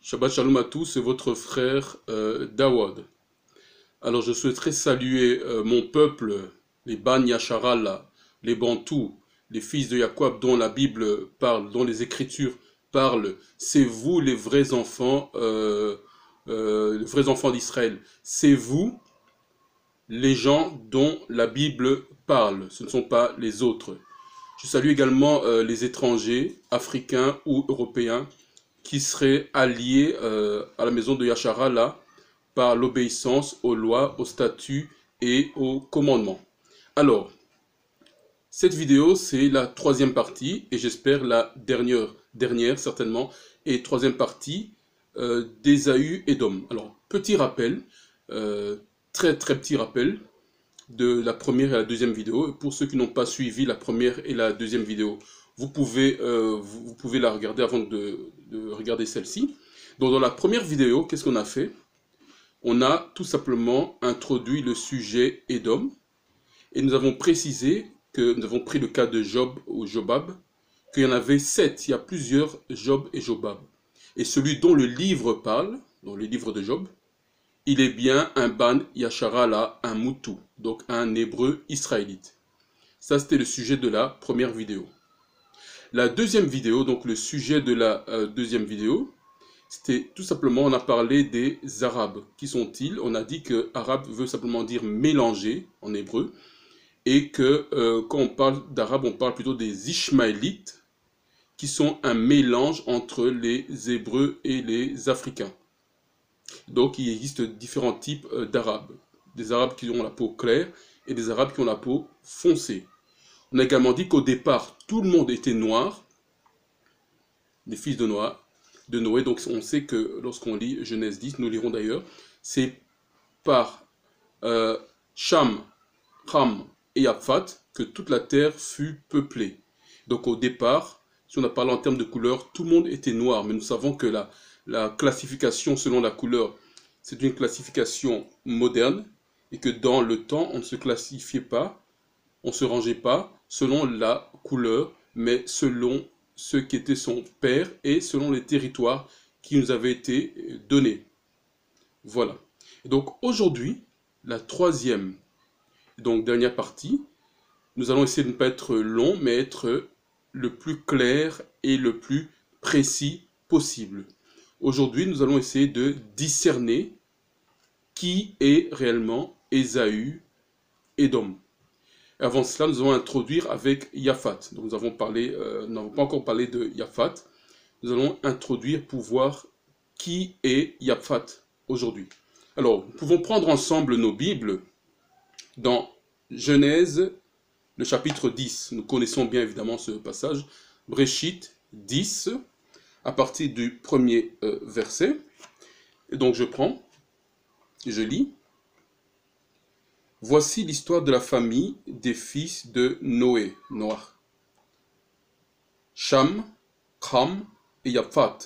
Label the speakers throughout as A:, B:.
A: Shabbat Shalom à tous, c'est votre frère Dawad. Alors je souhaiterais saluer mon peuple, les Ban Yasharal, les Bantous, les fils de Jacob dont la Bible parle, dont les Écritures parlent. C'est vous les vrais enfants d'Israël. C'est vous les gens dont la Bible parle, ce ne sont pas les autres. Je salue également les étrangers, africains ou européens, qui seraient alliés à la maison de Yasharala par l'obéissance aux lois, aux statuts et aux commandements. Alors, cette vidéo, c'est la troisième partie, et j'espère la dernière certainement, et troisième partie d'Ésaü Édom. Alors, petit rappel, très petit rappel de la première et la deuxième vidéo. Pour ceux qui n'ont pas suivi la première et la deuxième vidéo, vous pouvez la regarder avant de regarder celle-ci. Donc dans la première vidéo, qu'est-ce qu'on a fait? On a tout simplement introduit le sujet Édom et nous avons précisé que nous avons pris le cas de Job ou Jobab, qu'il y en avait 7, il y a plusieurs Job et Jobab. Et celui dont le livre parle, dans le livre de Job, il est bien un Ban Yasharala, un Moutou, donc un hébreu israélite. Ça, c'était le sujet de la première vidéo. La deuxième vidéo, donc le sujet de la deuxième vidéo, c'était tout simplement, on a parlé des Arabes. Qui sont-ils? On a dit que Arabe veut simplement dire mélanger en hébreu, et que quand on parle d'Arabes, on parle plutôt des Ishmaélites, qui sont un mélange entre les Hébreux et les Africains. Donc il existe différents types d'Arabes. Des Arabes qui ont la peau claire et des Arabes qui ont la peau foncée. On a également dit qu'au départ, tout le monde était noir, les fils de Noé. Donc on sait que lorsqu'on lit Genèse 10, nous lirons d'ailleurs, c'est par Cham, Ham et Yaphat que toute la terre fut peuplée. Donc au départ, si on a parlé en termes de couleur, tout le monde était noir, mais nous savons que la classification selon la couleur, c'est une classification moderne, et que dans le temps, on ne se classifiait pas, on ne se rangeait pas selon la couleur, mais selon ce qu'était son père et selon les territoires qui nous avaient été donnés. Voilà. Et donc aujourd'hui, la troisième, donc dernière partie, nous allons essayer de ne pas être long, mais être le plus clair et le plus précis possible. Aujourd'hui, nous allons essayer de discerner qui est réellement Ésaü Édom. Avant cela, nous allons introduire avec Yaphat. Donc nous n'avons pas encore parlé de Yaphat. Nous allons introduire pour voir qui est Yaphat aujourd'hui. Alors, nous pouvons prendre ensemble nos Bibles dans Genèse, le chapitre 10. Nous connaissons bien évidemment ce passage. Bréchit 10, à partir du premier verset. Et donc je prends, je lis. Voici l'histoire de la famille des fils de Noé, Noach. Cham, Cham et Yaphat.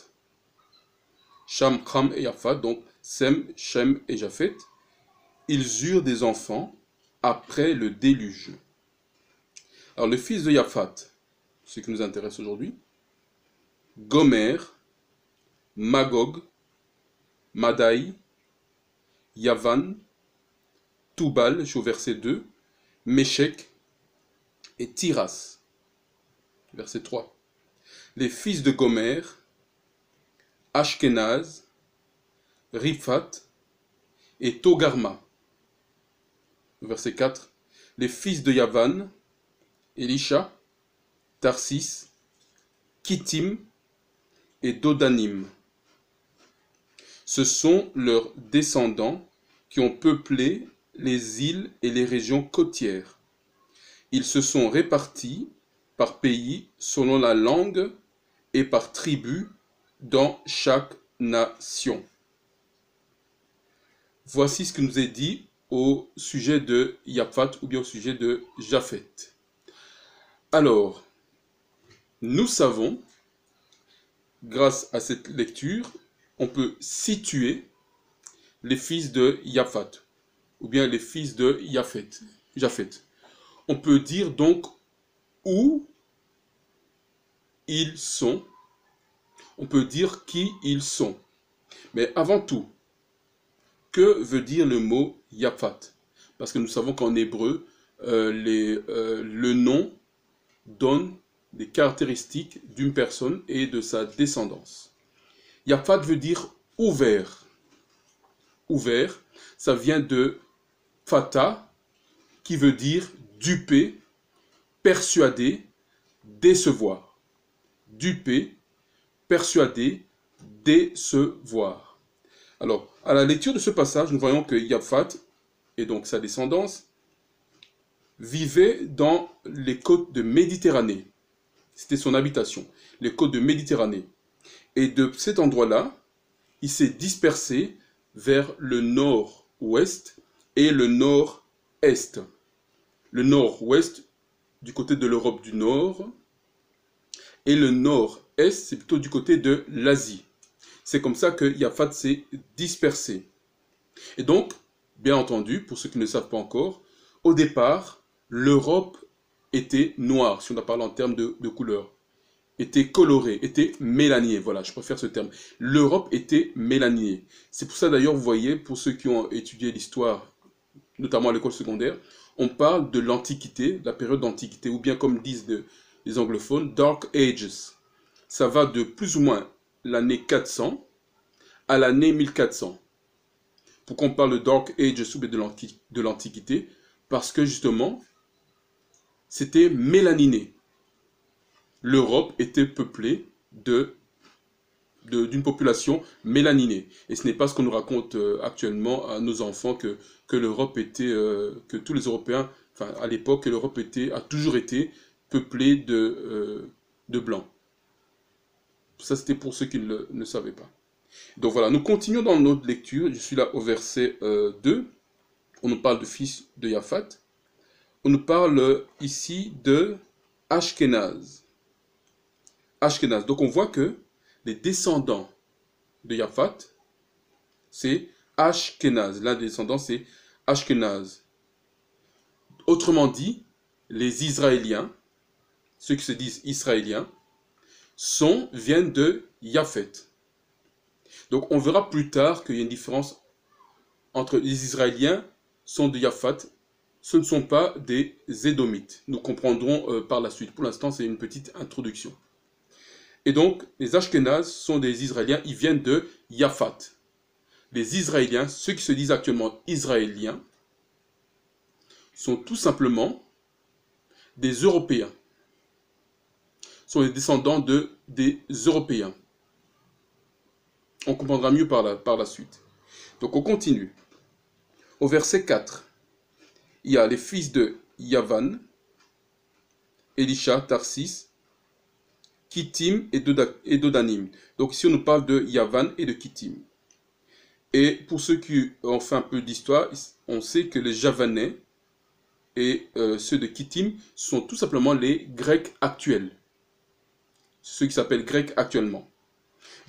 A: Cham, Cham et Yaphat, donc Sem, Shem et Japhet. Ils eurent des enfants après le déluge. Alors le fils de Yaphat, ce qui nous intéresse aujourd'hui, Gomer, Magog, Madai, Yavan, Toubal, je suis au verset 2, Méchec et Tiras, verset 3. Les fils de Gomer, Ashkenaz, Riphat et Togarma, verset 4. Les fils de Yavan, Elisha, Tarsis, Kittim et Dodanim. Ce sont leurs descendants qui ont peuplé les îles et les régions côtières. Ils se sont répartis par pays selon la langue et par tribu dans chaque nation. Voici ce que nous est dit au sujet de Yaphat ou bien au sujet de Japhet. Alors, nous savons, grâce à cette lecture, on peut situer les fils de Yaphat ou bien les fils de Japhet. On peut dire donc où ils sont. On peut dire qui ils sont. Mais avant tout, que veut dire le mot Yaphat? Parce que nous savons qu'en hébreu, le nom donne des caractéristiques d'une personne et de sa descendance. Yaphat veut dire ouvert. Ouvert, ça vient de Fata, qui veut dire duper, persuader, décevoir. Duper, persuader, décevoir. Alors, à la lecture de ce passage, nous voyons que Yaphat, et donc sa descendance, vivait dans les côtes de Méditerranée. C'était son habitation, les côtes de Méditerranée. Et de cet endroit-là, il s'est dispersé vers le nord-ouest et le nord-est. Le nord-ouest du côté de l'Europe du Nord et le nord-est, c'est plutôt du côté de l'Asie. C'est comme ça que Yaphat s'est dispersé. Et donc, bien entendu, pour ceux qui ne savent pas encore, au départ, l'Europe était noire, si on a parlé en termes de couleur, était colorée, était mélaniée. Voilà, je préfère ce terme. L'Europe était mélaniée. C'est pour ça d'ailleurs, vous voyez, pour ceux qui ont étudié l'histoire, notamment à l'école secondaire, on parle de l'Antiquité, la période d'Antiquité, ou bien comme disent les anglophones, Dark Ages. Ça va de plus ou moins l'année 400 à l'année 1400. Pourquoi on parle de Dark Ages ou de l'Antiquité? Parce que justement, c'était mélaniné. L'Europe était peuplée d'une population mélaninée. Et ce n'est pas ce qu'on nous raconte actuellement à nos enfants que l'Europe était, que tous les Européens, enfin à l'époque, que l'Europe a toujours été peuplée de blancs. Ça, c'était pour ceux qui ne savaient pas. Donc voilà, nous continuons dans notre lecture. Je suis là au verset 2. On nous parle de fils de Yaphat. On nous parle ici de Ashkenaz. Ashkenaz. Donc on voit que les descendants de Yaphat, c'est Ashkenaz. L'un des descendants, c'est Ashkenaz. Autrement dit, les Israéliens, ceux qui se disent Israéliens, viennent de Japhet. Donc on verra plus tard qu'il y a une différence entre les Israéliens sont de Yaphat, ce ne sont pas des Édomites. Nous comprendrons par la suite. Pour l'instant, c'est une petite introduction. Et donc, les Ashkénazes sont des Israéliens, ils viennent de Yaphat. Les Israéliens, ceux qui se disent actuellement Israéliens, sont tout simplement des Européens. Sont les descendants des Européens. On comprendra mieux par la suite. Donc on continue. Au verset 4, il y a les fils de Yavan, Elisha, Tarsis, Kittim et Dodanim. Donc ici on nous parle de Yavan et de Kittim. Et pour ceux qui ont fait un peu d'histoire, on sait que les Javanais et ceux de Kittim sont tout simplement les Grecs actuels. Ceux qui s'appellent Grecs actuellement.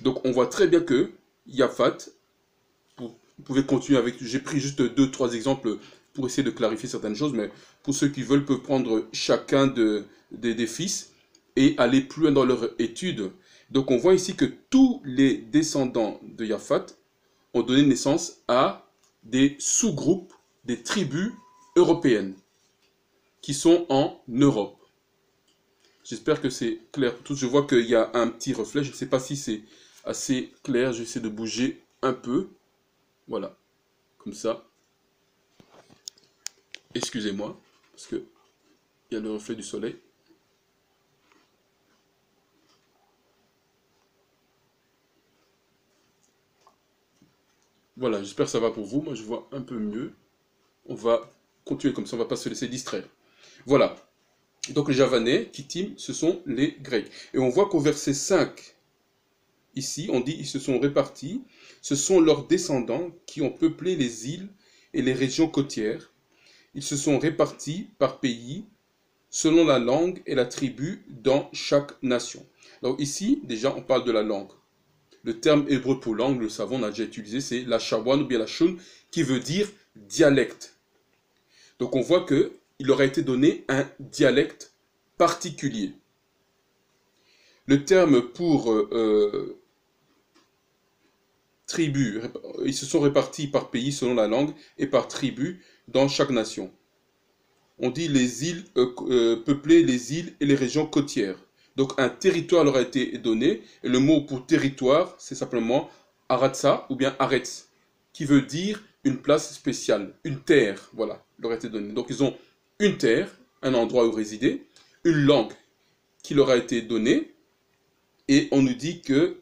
A: Donc on voit très bien que Yaphat, vous pouvez continuer avec, j'ai pris juste 2-3 exemples pour essayer de clarifier certaines choses, mais pour ceux qui veulent peuvent prendre chacun des fils et aller plus loin dans leur étude. Donc on voit ici que tous les descendants de Yaphat ont donné naissance à des sous-groupes, des tribus européennes qui sont en Europe. J'espère que c'est clair pour tous. Je vois qu'il y a un petit reflet. Je ne sais pas si c'est assez clair. Je vais essayer de bouger un peu. Voilà. Comme ça. Excusez-moi. Parce qu'il y a le reflet du soleil. Voilà. J'espère que ça va pour vous. Moi, je vois un peu mieux. On va continuer comme ça. On ne va pas se laisser distraire. Voilà. Donc les Javanais, Kittim, ce sont les Grecs. Et on voit qu'au verset 5, ici, on dit ils se sont répartis. Ce sont leurs descendants qui ont peuplé les îles et les régions côtières. Ils se sont répartis par pays, selon la langue et la tribu dans chaque nation. Donc ici, déjà, on parle de la langue. Le terme hébreu pour langue, nous le savons, on a déjà utilisé, c'est la shawan ou bien la shun, qui veut dire dialecte. Donc on voit que il leur a été donné un dialecte particulier. Le terme pour tribus, ils se sont répartis par pays selon la langue et par tribu dans chaque nation. On dit les îles, peupler les îles et les régions côtières. Donc un territoire leur a été donné, et le mot pour territoire, c'est simplement Aratsa ou bien Aretz, qui veut dire une place spéciale, une terre, voilà, leur a été donnée. Donc ils ont une terre, un endroit où résider, une langue qui leur a été donnée, et on nous dit que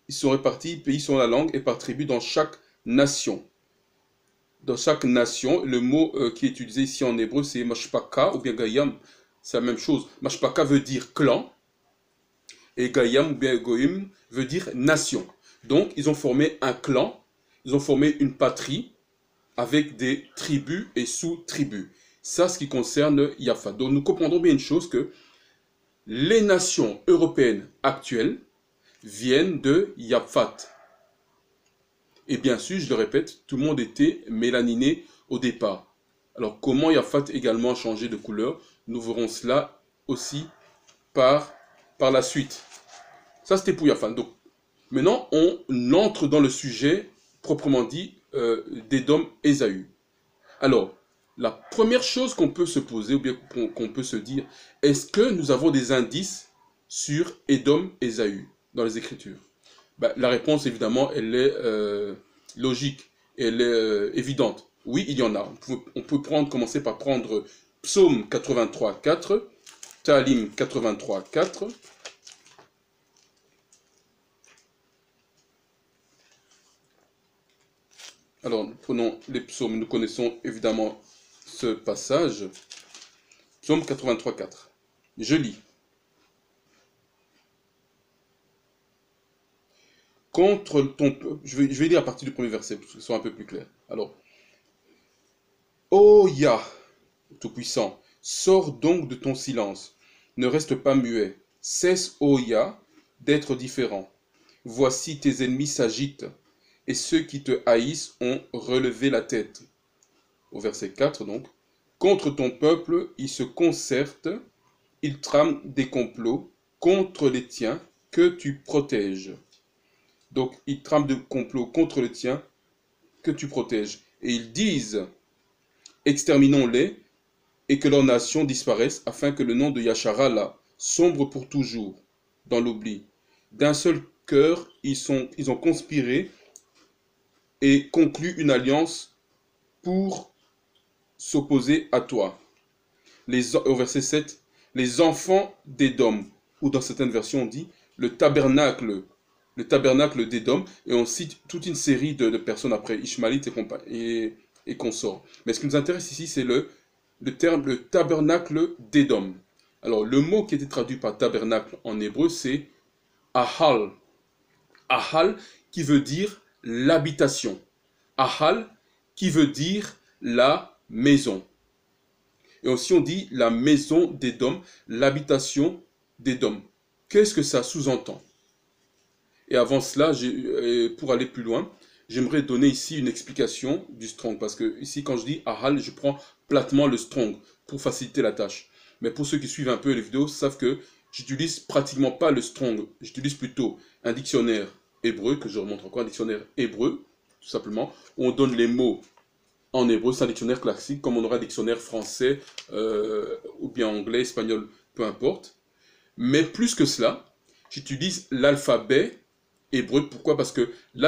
A: ils sont répartis, pays selon la langue et par tribu dans chaque nation. Dans chaque nation, le mot qui est utilisé ici en hébreu, c'est mashpaka ou bien gayam. C'est la même chose. Mashpaka veut dire clan et gayam ou bien goïm veut dire nation. Donc, ils ont formé un clan, ils ont formé une patrie avec des tribus et sous-tribus. Ça, ce qui concerne Yafa. Donc, nous comprendrons bien une chose que les nations européennes actuelles viennent de Yafat. Et bien sûr, je le répète, tout le monde était mélaniné au départ. Alors, comment Yafat également a changé de couleur, nous verrons cela aussi par la suite. Ça, c'était pour Yafat. Donc, maintenant, on entre dans le sujet proprement dit d'Édom et Ésaü. Alors, la première chose qu'on peut se poser, ou bien qu'on peut se dire, est-ce que nous avons des indices sur Édom et Ésaü dans les Écritures? La réponse, évidemment, elle est logique, elle est évidente. Oui, il y en a. On peut commencer par prendre Psaume 83, 4, Talim 83, 4. Alors, nous prenons les psaumes, nous connaissons évidemment ce passage. Psaume 83, 4. Je lis. Contre ton peuple, je vais lire à partir du premier verset pour que ce soit un peu plus clair. Alors, ô Yah, Tout-Puissant, sors donc de ton silence, ne reste pas muet, cesse, ô Yah, d'être différent. Voici tes ennemis s'agitent, et ceux qui te haïssent ont relevé la tête. Au verset 4 donc, contre ton peuple, ils se concertent, ils trament des complots contre les tiens que tu protèges. Donc, ils trament des complots contre les tiens que tu protèges. Et ils disent, exterminons-les et que leur nation disparaisse afin que le nom de Yasharala sombre pour toujours dans l'oubli. D'un seul cœur, ils ont conspiré et conclu une alliance pour s'opposer à toi. Au verset 7, les enfants d'Édom, ou dans certaines versions on dit le tabernacle d'Édom, et on cite toute une série de personnes après, Ishmaélites et consorts. Mais ce qui nous intéresse ici, c'est le terme, le tabernacle d'Édom. Alors, le mot qui était traduit par tabernacle en hébreu, c'est Ahal. Ahal, qui veut dire l'habitation. Ahal, qui veut dire la maison. Et aussi, on dit la maison d'Édom, l'habitation d'Édom. Qu'est-ce que ça sous-entend? Et avant cela, pour aller plus loin, j'aimerais donner ici une explication du Strong. Parce que ici, quand je dis Ahal, je prends platement le Strong pour faciliter la tâche. Mais pour ceux qui suivent un peu les vidéos, savent que j'utilise pratiquement pas le Strong. J'utilise plutôt un dictionnaire hébreu, que je remonte encore, un dictionnaire hébreu, tout simplement, où on donne les mots en hébreu. C'est un dictionnaire classique, comme on aurait un dictionnaire français, ou bien anglais, espagnol, peu importe. Mais plus que cela, j'utilise l'alphabet hébreu. Pourquoi? Parce que dans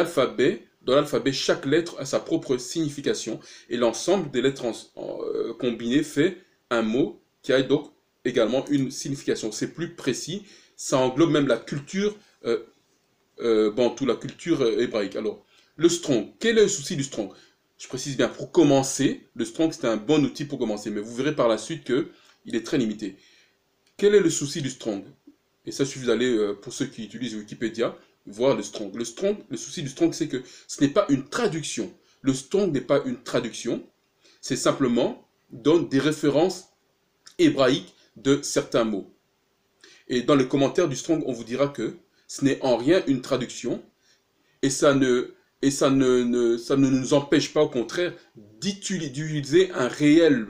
A: l'alphabet, chaque lettre a sa propre signification et l'ensemble des lettres combinées fait un mot qui a donc également une signification. C'est plus précis, ça englobe même la culture bantoue, la culture hébraïque. Alors, le strong, quel est le souci du strong? Je précise bien, pour commencer, le strong c'est un bon outil pour commencer, mais vous verrez par la suite qu'il est très limité. Quel est le souci du strong? Et ça suffit d'aller, pour ceux qui utilisent Wikipédia, voir le strong. Le souci du strong, c'est que ce n'est pas une traduction. Le strong n'est pas une traduction, c'est simplement donne des références hébraïques de certains mots. Et dans les commentaires du strong, on vous dira que ce n'est en rien une traduction, et ça ne nous empêche pas, au contraire, d'utiliser un réel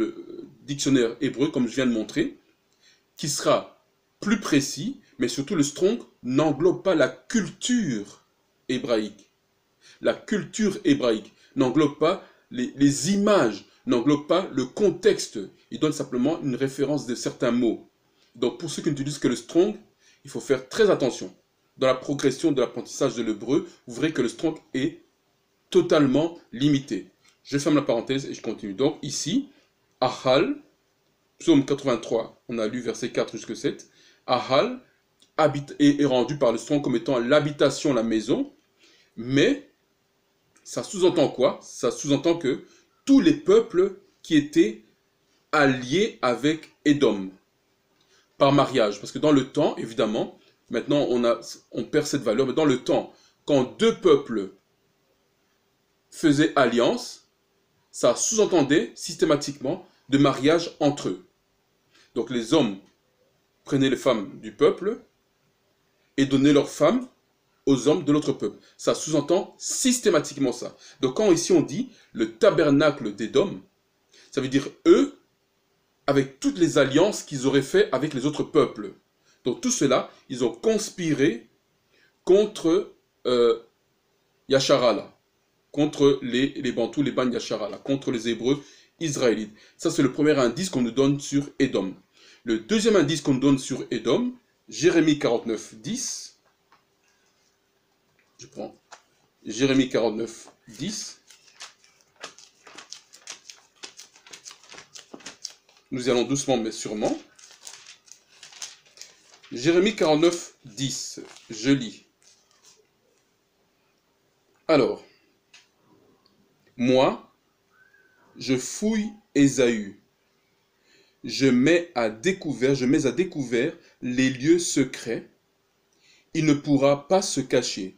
A: dictionnaire hébreu, comme je viens de montrer, qui sera plus précis, mais surtout le strong n'englobe pas la culture hébraïque. La culture hébraïque n'englobe pas les images, n'englobe pas le contexte. Il donne simplement une référence de certains mots. Donc pour ceux qui n'utilisent que le Strong, il faut faire très attention. Dans la progression de l'apprentissage de l'hébreu, vous verrez que le Strong est totalement limité. Je ferme la parenthèse et je continue. Donc ici, Ahal, psaume 83, on a lu verset 4 jusqu'à 7. Ahal est rendu par le Strong comme étant l'habitation, la maison, mais ça sous-entend quoi? Ça sous-entend que tous les peuples qui étaient alliés avec Édom, par mariage. Parce que dans le temps, évidemment, maintenant on perd cette valeur, mais dans le temps, quand deux peuples faisaient alliance, ça sous-entendait systématiquement de mariage entre eux. Donc les hommes prenaient les femmes du peuple et donnaient leurs femmes aux hommes de l'autre peuple. Ça sous-entend systématiquement ça. Donc quand ici on dit le tabernacle d'Édom, ça veut dire eux, avec toutes les alliances qu'ils auraient fait avec les autres peuples. Donc tout cela, ils ont conspiré contre Yasharala, contre les Bantous, les Ban Yasharala, contre les Hébreux israélites. Ça c'est le premier indice qu'on nous donne sur Édom. Le deuxième indice qu'on nous donne sur Édom, Jérémie 49, 10. Je prends Jérémie 49, 10. Nous y allons doucement mais sûrement. Jérémie 49, 10. Je lis. Alors, moi, je fouille Ésaü. Je mets à découvert les lieux secrets. Il ne pourra pas se cacher.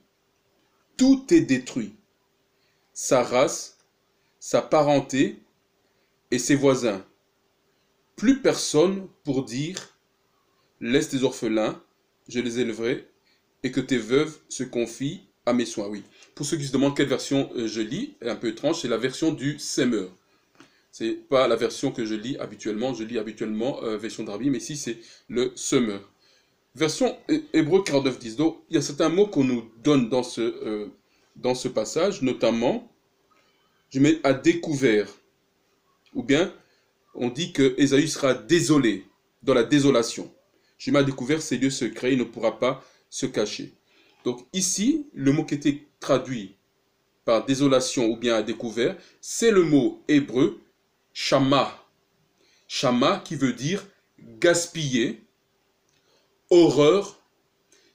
A: Tout est détruit. Sa race, sa parenté et ses voisins. Plus personne pour dire « Laisse tes orphelins, je les élèverai, et que tes veuves se confient à mes soins. » Oui. Pour ceux qui se demandent quelle version je lis, elle est un peu étrange, c'est la version du Semeur. C'est pas la version que je lis habituellement version d'Arabie, mais ici c'est le Semeur. Version Hébreu 49.10. Donc il y a certains mots qu'on nous donne dans ce passage, notamment, je mets à découvert, ou bien on dit que Ésaü sera désolé, dans la désolation. Je mets à découvert ses lieux secrets, il ne pourra pas se cacher. Donc ici, le mot qui était traduit par désolation ou bien à découvert, c'est le mot hébreu shama. Shama qui veut dire gaspiller, horreur,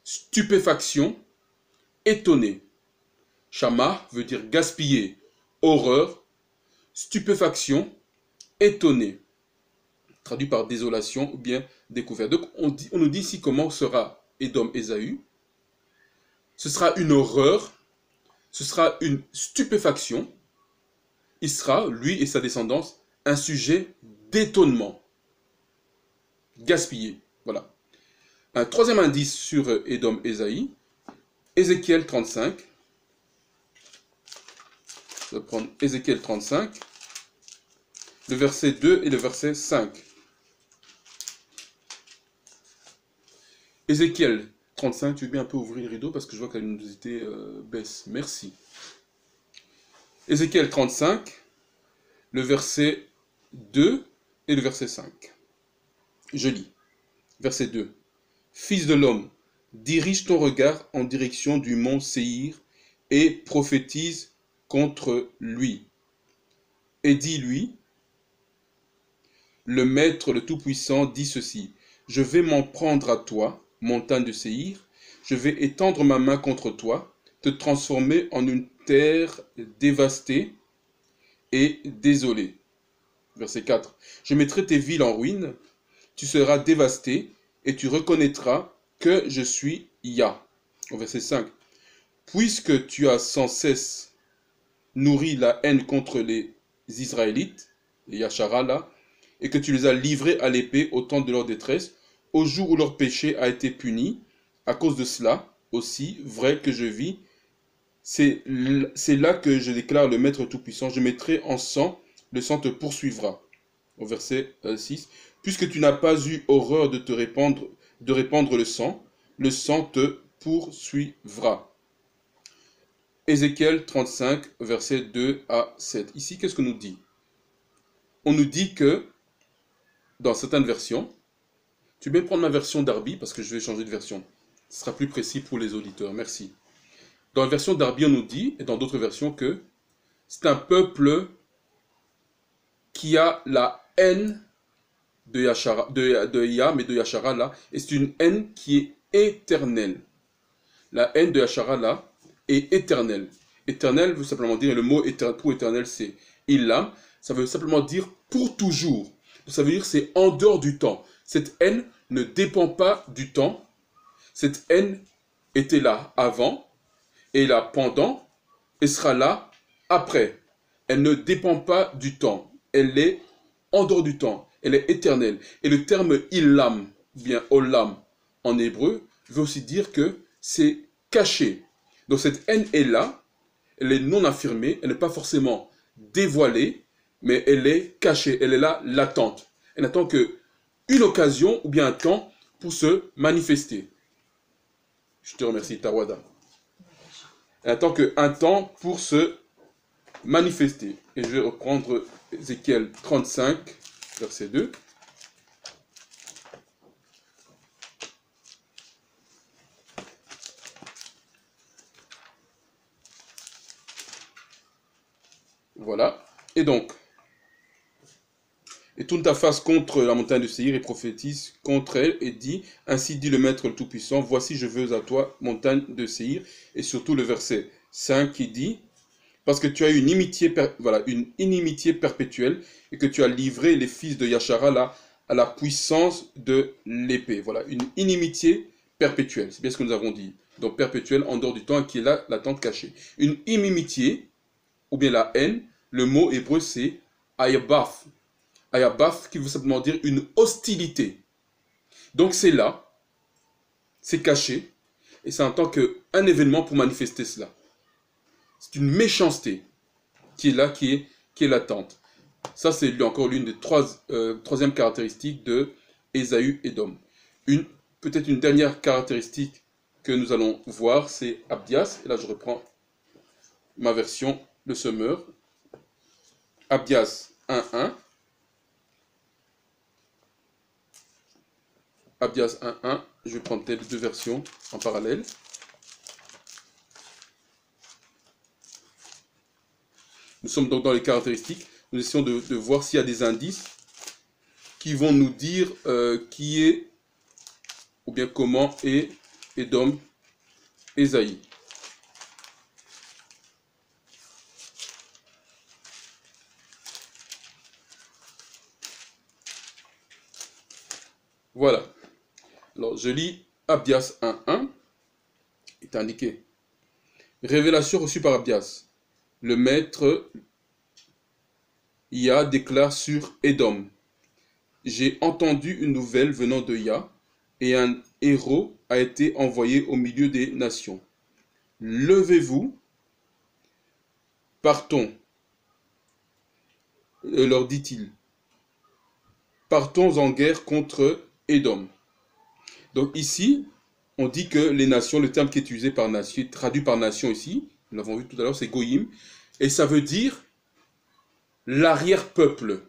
A: stupéfaction, étonné. Shama veut dire gaspiller, horreur, stupéfaction, étonné. Traduit par désolation ou bien découvert. Donc on nous dit ici comment sera Édom Ésaü. Ce sera une horreur, ce sera une stupéfaction. Il sera, lui et sa descendance, un sujet d'étonnement. Gaspillé. Voilà. Un troisième indice sur Édom Ésaü, Ézéchiel 35. Je vais prendre Ézéchiel 35, le verset 2 et le verset 5. Ézéchiel 35, tu veux bien un peu ouvrir le rideau parce que je vois que la luminosité baisse. Merci. Ézéchiel 35, le verset 2 et le verset 5. Je lis. Verset 2. Fils de l'homme, dirige ton regard en direction du mont Séhir et prophétise contre lui. Et dis-lui, le Maître, le Tout-Puissant, dit ceci. Je vais m'en prendre à toi, montagne de Séhir, je vais étendre ma main contre toi, te transformer en une terre dévastée et désolée. Verset 4. Je mettrai tes villes en ruine, tu seras dévasté et tu reconnaîtras que je suis Yah. Au verset 5. Puisque tu as sans cesse nourri la haine contre les Israélites, les Yasharala, et que tu les as livrés à l'épée au temps de leur détresse, au jour où leur péché a été puni, à cause de cela aussi, vrai que je vis, c'est là que je déclare le Maître Tout-Puissant, je mettrai en sang, le sang te poursuivra. Au verset 6, puisque tu n'as pas eu horreur de répandre le sang te poursuivra. Ézéchiel 35, versets 2 à 7. Ici, qu'est-ce qu'on nous dit? On nous dit que, dans certaines versions, tu peux bien prendre ma version Darby, parce que je vais changer de version. Ce sera plus précis pour les auditeurs, merci. Dans la version Darby, on nous dit, et dans d'autres versions, que c'est un peuple qui a la haine de Yahshara, de Yah, mais de Yahshara là, et c'est une haine qui est éternelle. La haine de Yahshara là est éternelle. Éternel veut simplement dire, et le mot pour éternel c'est Illam, ça veut simplement dire pour toujours. Donc, ça veut dire c'est en dehors du temps. Cette haine ne dépend pas du temps. Cette haine était là avant, est là pendant, et sera là après. Elle ne dépend pas du temps. Elle est en dehors du temps. Elle est éternelle. Et le terme Illam, bien Olam en hébreu, veut aussi dire que c'est caché. Donc cette haine est là, elle est non affirmée, elle n'est pas forcément dévoilée, mais elle est cachée, elle est là, latente. Elle n'attend qu'une occasion ou bien un temps pour se manifester. Je te remercie, Tawada. Elle n'attend qu'un temps pour se manifester. Et je vais reprendre Ézéchiel 35, verset 2. Voilà. Et donc, et tourne ta face contre la montagne de Séhir et prophétise contre elle et dit, ainsi dit le Maître le Tout-Puissant, voici je veux à toi, montagne de Séhir. Et surtout le verset 5 qui dit, parce que tu as une inimitié, voilà, une inimitié perpétuelle et que tu as livré les fils de Yahshara là, à la puissance de l'épée. Voilà, une inimitié perpétuelle. C'est bien ce que nous avons dit. Donc perpétuelle en dehors du temps qui est là, l'attente cachée. Une inimitié, ou bien la haine, le mot hébreu c'est ayabaf. Ayabaf qui veut simplement dire une hostilité. Donc c'est là, c'est caché, et c'est en tant qu'un événement pour manifester cela. C'est une méchanceté qui est là, qui est latente. Ça, c'est encore l'une des troisième caractéristiques de Ésaü Édom. Peut-être une dernière caractéristique que nous allons voir, c'est Abdias. Et là, je reprends ma version de Semeur. Abdias 1.1. Abdias 1.1. Je vais prendre les deux versions en parallèle. Nous sommes donc dans les caractéristiques. Nous essayons de voir s'il y a des indices qui vont nous dire qui est ou bien comment est Édom, Ésaïe. Voilà. Alors, je lis Abdias 1.1. Il est indiqué. Révélation reçue par Abdias. Le maître Yah déclare sur Édom. J'ai entendu une nouvelle venant de Yah, et un héros a été envoyé au milieu des nations. Levez-vous, partons, leur dit-il. Partons en guerre contre Édom. Donc ici, on dit que les nations, le terme qui est utilisé par nation, traduit par nation ici, nous l'avons vu tout à l'heure, c'est Goïm, et ça veut dire l'arrière-peuple.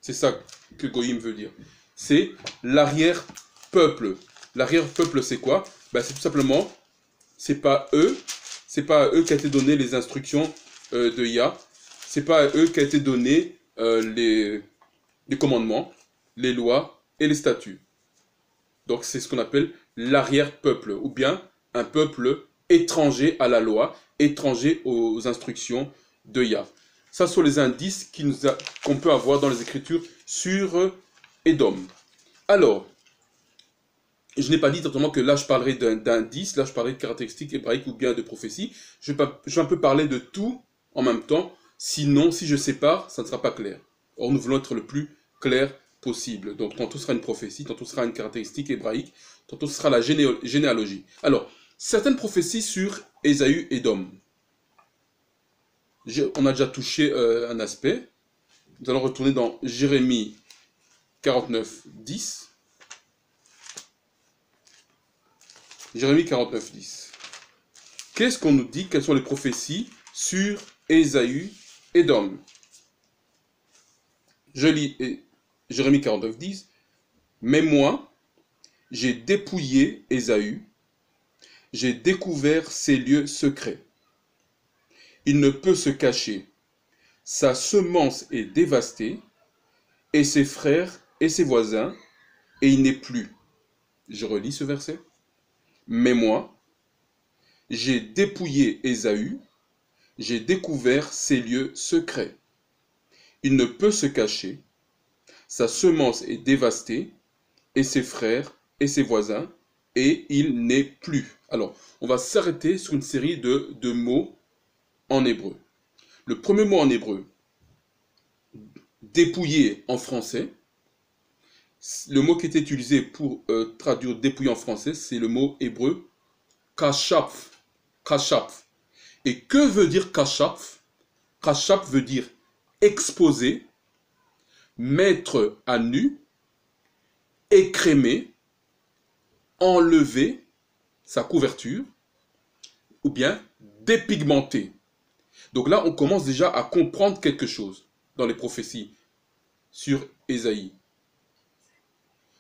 A: C'est ça que Goïm veut dire. C'est l'arrière-peuple. L'arrière-peuple, c'est quoi? Ben, c'est tout simplement, c'est pas à eux qu'a été donné les instructions de Yah, c'est pas à eux qu'a été donné les commandements, les lois et les statuts. Donc c'est ce qu'on appelle l'arrière-peuple, ou bien un peuple étranger à la loi, étranger aux instructions de Yah. Ça sont les indices qu'on peut avoir dans les Écritures sur Édom. Alors, je n'ai pas dit directement que là je parlerai d'indices, là je parlerai de caractéristiques hébraïques ou bien de prophéties. Je vais un peu parler de tout en même temps, sinon si je sépare, ça ne sera pas clair. Or nous voulons être le plus clair possible. Donc tantôt ce sera une prophétie, tantôt ce sera une caractéristique hébraïque, tantôt ce sera la généalogie. Alors, certaines prophéties sur Ésaü Édom. On a déjà touché un aspect. Nous allons retourner dans Jérémie 49, 10. Jérémie 49, 10. qu'est-ce qu'on nous dit? Quelles sont les prophéties sur Ésaü, Édom? Je lis Jérémie 49, 10. Mais moi, j'ai dépouillé Ésaü, j'ai découvert ses lieux secrets. Il ne peut se cacher. Sa semence est dévastée, et ses frères et ses voisins, et il n'est plus. Je relis ce verset. Mais moi, j'ai dépouillé Ésaü, j'ai découvert ses lieux secrets. Il ne peut se cacher. Sa semence est dévastée, et ses frères et ses voisins, et il n'est plus. Alors, on va s'arrêter sur une série de mots en hébreu. Le premier mot en hébreu, dépouiller en français. Le mot qui est utilisé pour traduire dépouiller en français, c'est le mot hébreu kashaf. Kashaf. Et que veut dire kashaf? Kashaf veut dire exposer, mettre à nu, écrémer, enlever sa couverture, ou bien dépigmenter. Donc là, on commence déjà à comprendre quelque chose dans les prophéties sur Ésaïe.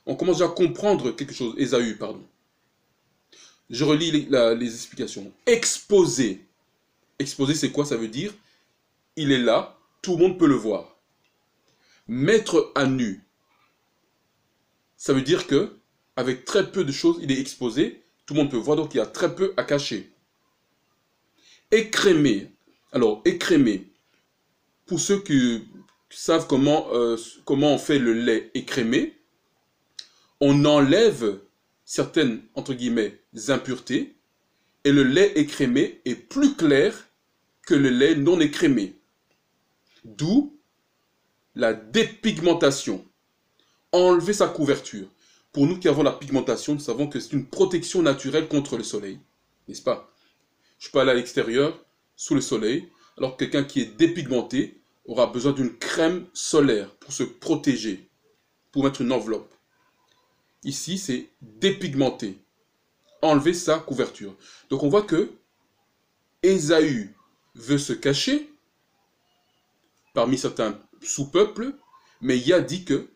A: On commence déjà à comprendre quelque chose, Ésaü, pardon. Je relis les explications. Exposer. Exposer, c'est quoi? Ça veut dire, il est là, tout le monde peut le voir. Mettre à nu. Ça veut dire que, avec très peu de choses, il est exposé, tout le monde peut voir, donc il y a très peu à cacher. Écrémer. Alors, écrémer. Pour ceux qui savent comment on fait le lait écrémé, on enlève certaines, entre guillemets, impuretés, et le lait écrémé est plus clair que le lait non écrémé. D'où la dépigmentation. Enlever sa couverture. Pour nous qui avons la pigmentation, nous savons que c'est une protection naturelle contre le soleil. N'est-ce pas? Je peux aller à l'extérieur, sous le soleil, alors que quelqu'un qui est dépigmenté aura besoin d'une crème solaire pour se protéger, pour mettre une enveloppe. Ici, c'est dépigmenter, enlever sa couverture. Donc on voit que Ésaü veut se cacher parmi certains sous-peuples, mais il a dit que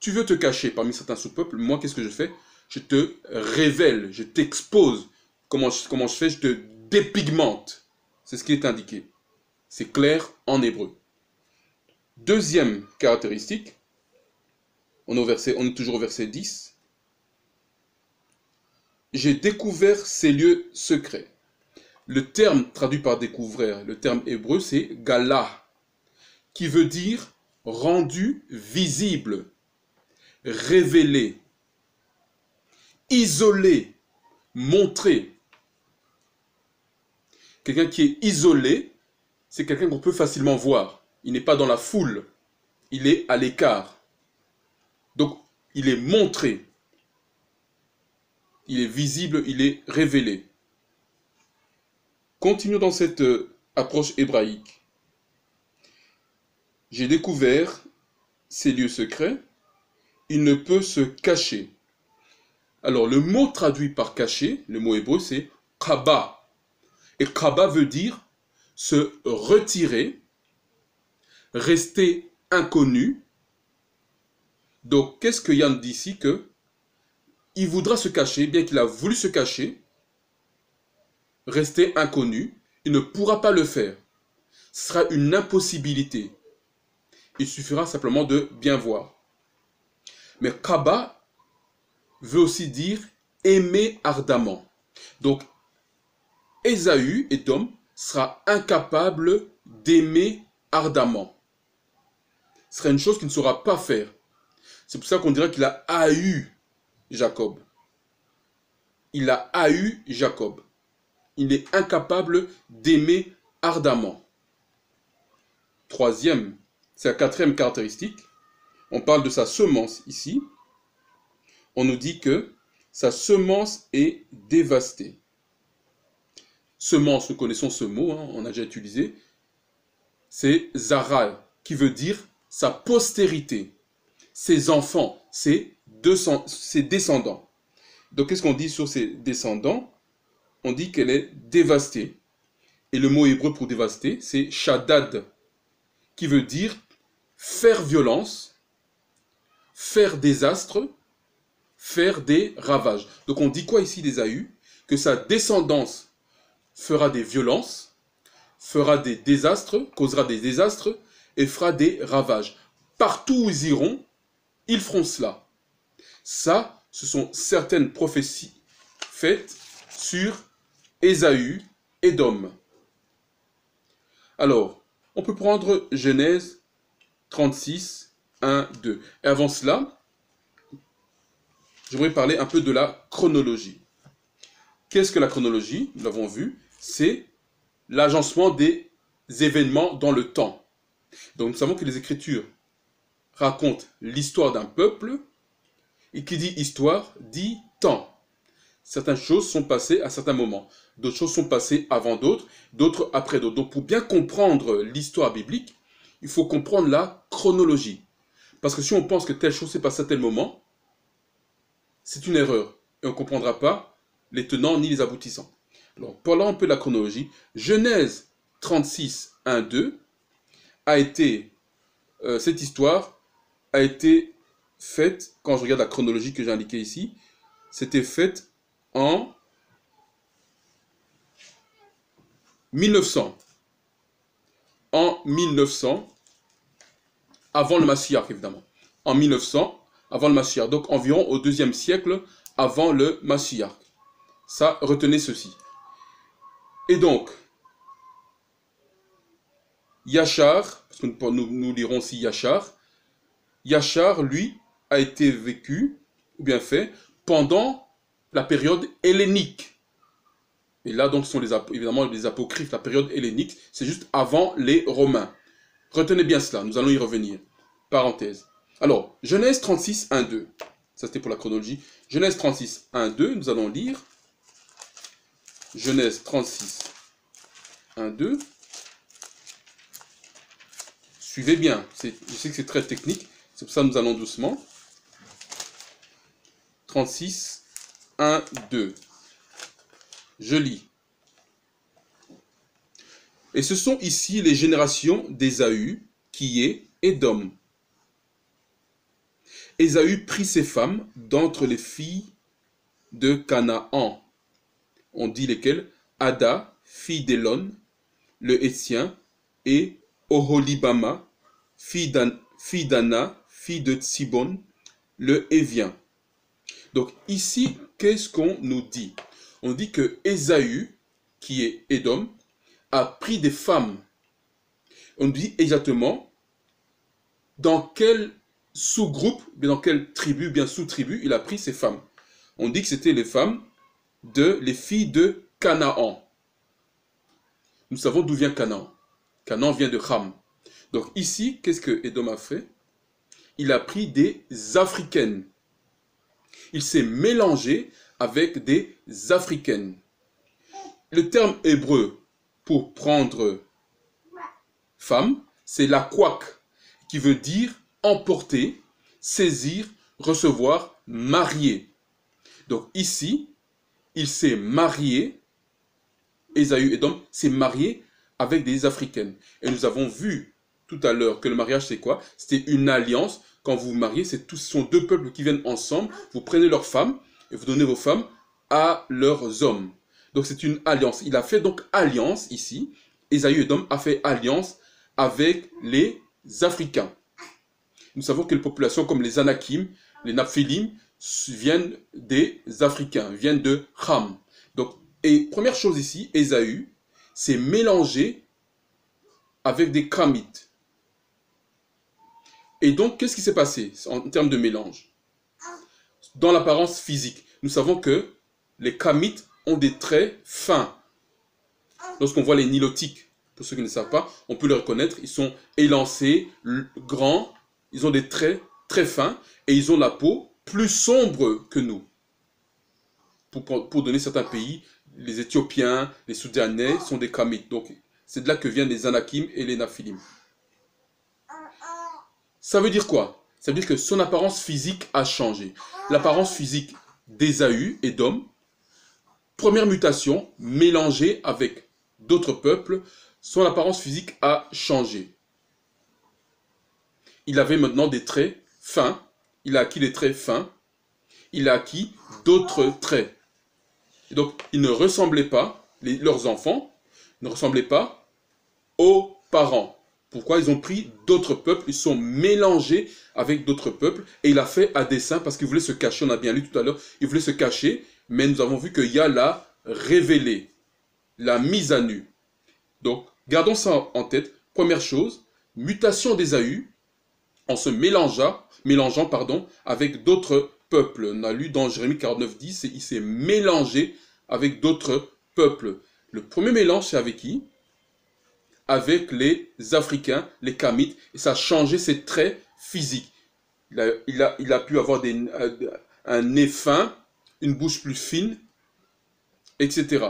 A: tu veux te cacher parmi certains sous-peuples, moi qu'est-ce que je fais? Je te révèle, je t'expose. Comment je fais? Je te dépigmente. C'est ce qui est indiqué. C'est clair en hébreu. Deuxième caractéristique, on est toujours au verset 10. J'ai découvert ces lieux secrets. Le terme traduit par découvrir, le terme hébreu, c'est gala, qui veut dire rendu visible, révélé, isolé, montré. Quelqu'un qui est isolé, c'est quelqu'un qu'on peut facilement voir. Il n'est pas dans la foule, il est à l'écart. Donc, il est montré. Il est visible, il est révélé. Continuons dans cette approche hébraïque. J'ai découvert ces lieux secrets. Il ne peut se cacher. Alors, le mot traduit par cacher, le mot hébreu, c'est kaba. Et kaba veut dire se retirer, rester inconnu. Donc, qu'est-ce que Yann dit ici? Que il voudra se cacher, bien qu'il a voulu se cacher, rester inconnu, il ne pourra pas le faire. Ce sera une impossibilité. Il suffira simplement de bien voir. Mais Kaba veut aussi dire aimer ardemment. Donc, Ésaü, Édom, sera incapable d'aimer ardemment. Ce sera une chose qu'il ne saura pas faire. C'est pour ça qu'on dirait qu'il a haï Jacob. Il a haï Jacob. Il est incapable d'aimer ardemment. Troisième, c'est la quatrième caractéristique. On parle de sa semence ici. On nous dit que sa semence est dévastée. Semence, nous connaissons ce mot, hein, on a déjà utilisé. C'est Zara, qui veut dire sa postérité, ses enfants, ses descendants. Donc, qu'est-ce qu'on dit sur ses descendants? on dit qu'elle est dévastée. Et le mot hébreu pour dévaster, c'est shaddad, qui veut dire faire violence, faire désastre, faire des ravages. Donc on dit quoi ici d'Ésaü? Que sa descendance fera des violences, fera des désastres, causera des désastres et fera des ravages. Partout où ils iront, ils feront cela. Ça, ce sont certaines prophéties faites sur Ésaü, Édom. Alors, on peut prendre Genèse 36, 1, 2. Et avant cela, j'aimerais parler un peu de la chronologie. Qu'est-ce que la chronologie? Nous l'avons vu, c'est l'agencement des événements dans le temps. Donc nous savons que les Écritures racontent l'histoire d'un peuple, et qui dit histoire, dit temps. Certaines choses sont passées à certains moments, d'autres choses sont passées avant d'autres, d'autres après d'autres. Donc pour bien comprendre l'histoire biblique, il faut comprendre la chronologie. Parce que si on pense que telle chose s'est passée à tel moment, c'est une erreur. Et on ne comprendra pas les tenants ni les aboutissants. Alors, parlons un peu de la chronologie. Genèse 36, 1, 2 a été, cette histoire a été faite, quand je regarde la chronologie que j'ai indiquée ici, c'était faite en 1900. En 1900, avant le Machiach, évidemment. En 1900, avant le Machiach. Donc environ au 2e siècle avant le Machiach. Ça, retenez ceci. Et donc, Yachar, parce que nous lirons aussi Yachar, Yachar, lui, a été vécu, ou bien fait, pendant la période hellénique. Et là, donc, ce sont évidemment les apocryphes, la période hellénique, c'est juste avant les Romains. Retenez bien cela, nous allons y revenir. Parenthèse. Alors, Genèse 36, 1, 2. Ça, c'était pour la chronologie. Genèse 36, 1, 2, nous allons lire. Genèse 36, 1, 2. Suivez bien, je sais que c'est très technique, c'est pour ça que nous allons doucement. 36, 1, 2. Je lis. Et ce sont ici les générations d'Ésaü, qui est Édom. Ésaü prit ses femmes d'entre les filles de Canaan. On dit lesquelles? Ada, fille d'Élon, le Hétien, et Oholibama, fille d'Anna, fille de Tsibon, le Hévien. Donc ici, qu'est-ce qu'on nous dit? On dit que Ésaü, qui est Édom, a pris des femmes. On dit exactement dans quel sous-groupe, dans quelle tribu, bien sous-tribu, il a pris ces femmes. On dit que c'était les femmes les filles de Canaan. Nous savons d'où vient Canaan. Canaan vient de Ham. Donc ici, qu'est-ce que Édom a fait? Il a pris des Africaines. Il s'est mélangé avec des Africaines. Le terme hébreu pour prendre femme, c'est la quak, qui veut dire emporter, saisir, recevoir, marier. Donc ici, il s'est marié, Ésaü Édom s'est marié avec des Africaines. Et nous avons vu tout à l'heure que le mariage c'est quoi? C'était une alliance. Quand vous vous mariez, ce sont deux peuples qui viennent ensemble, vous prenez leurs femmes et vous donnez vos femmes à leurs hommes. Donc c'est une alliance. Il a fait donc alliance ici. Ésaü Édom a fait alliance avec les Africains. Nous savons que les populations comme les Anakim, les Naphilim, viennent des Africains, viennent de Ham. Donc, et première chose ici, Ésaü s'est mélangé avec des Kamites. Et donc, qu'est-ce qui s'est passé en termes de mélange? Dans l'apparence physique, nous savons que les Kamites ont des traits fins. Lorsqu'on voit les Nilotiques, pour ceux qui ne savent pas, on peut les reconnaître, ils sont élancés, grands, ils ont des traits très fins et ils ont la peau plus sombre que nous. Pour donner certains pays, les Éthiopiens, les Soudanais sont des Kamites. Donc, c'est de là que viennent les Anakim et les Naphilim. Ça veut dire quoi? Ça veut dire que son apparence physique a changé. L'apparence physique d'Ésaü, Édom, Première mutation, mélangé avec d'autres peuples, son apparence physique a changé. Il avait maintenant des traits fins, il a acquis des traits fins, il a acquis d'autres traits. Et donc, ils ne ressemblaient pas, leurs enfants ne ressemblaient pas aux parents. Pourquoi? Ils ont pris d'autres peuples, ils sont mélangés avec d'autres peuples, et il a fait à dessein parce qu'il voulait se cacher, on a bien lu tout à l'heure, il voulait se cacher, mais nous avons vu que Yah l'a révélé, l'a mise à nu. Donc, gardons ça en tête. Première chose, mutation d'Ésaü, en se mélangeant avec d'autres peuples. On a lu dans Jérémie 49, 10, il s'est mélangé avec d'autres peuples. Le premier mélange, c'est avec qui? Avec les Africains, les Kamites, et ça a changé ses traits physiques. Il a pu avoir un nez fin, une bouche plus fine, etc.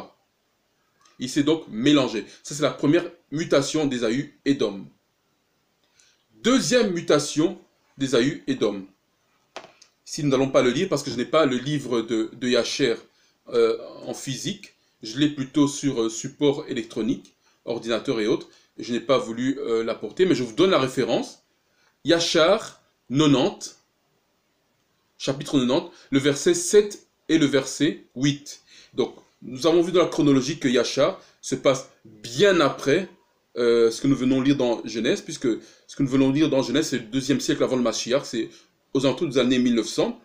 A: Il s'est donc mélangé. Ça, c'est la première mutation d'Ésaü Édom. Deuxième mutation d'Ésaü Édom. Ici, nous n'allons pas le lire parce que je n'ai pas le livre de Yacher en physique. Je l'ai plutôt sur support électronique, ordinateur et autres. Je n'ai pas voulu l'apporter, mais je vous donne la référence. Yachar 90, chapitre 90, le verset 7 et le verset 8. Donc, nous avons vu dans la chronologie que Yachar se passe bien après ce que nous venons lire dans Genèse, puisque ce que nous venons lire dans Genèse, c'est le 2e siècle avant le Mashiach, c'est aux alentours des années 1900.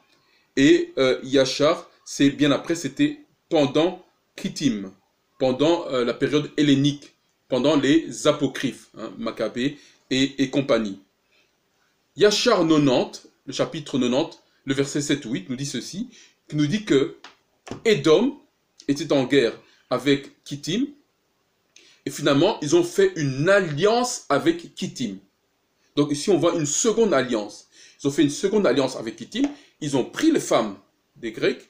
A: Et Yachar, c'est bien après, c'était pendant Kittim, pendant la période hellénique, pendant les apocryphes, hein, Maccabée et compagnie. Yachar 90, le chapitre 90, le verset 7-8 nous dit ceci, qui nous dit que Édom était en guerre avec Kittim, et finalement, ils ont fait une alliance avec Kittim. Donc ici, on voit une seconde alliance. Ils ont fait une seconde alliance avec Kittim. Ils ont pris les femmes des Grecs.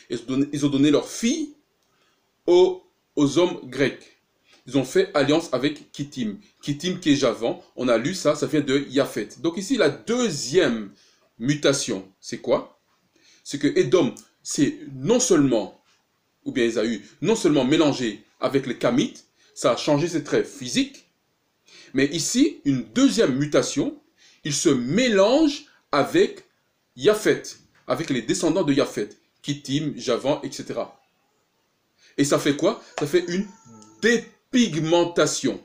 A: Et ils ont donné leurs filles aux hommes grecs. Ils ont fait alliance avec Kittim. Kittim qui est Javan. On a lu ça, ça vient de Yaphet. Donc ici, la deuxième mutation, c'est quoi? C'est que Édom, c'est non seulement, ou bien Ésaü, non seulement mélangé avec les Kamites, ça a changé ses traits physiques, mais ici, une deuxième mutation, il se mélange avec Yaphet, avec les descendants de Yaphet, Kittim, Javan, etc. Et ça fait quoi? Ça fait une dépigmentation.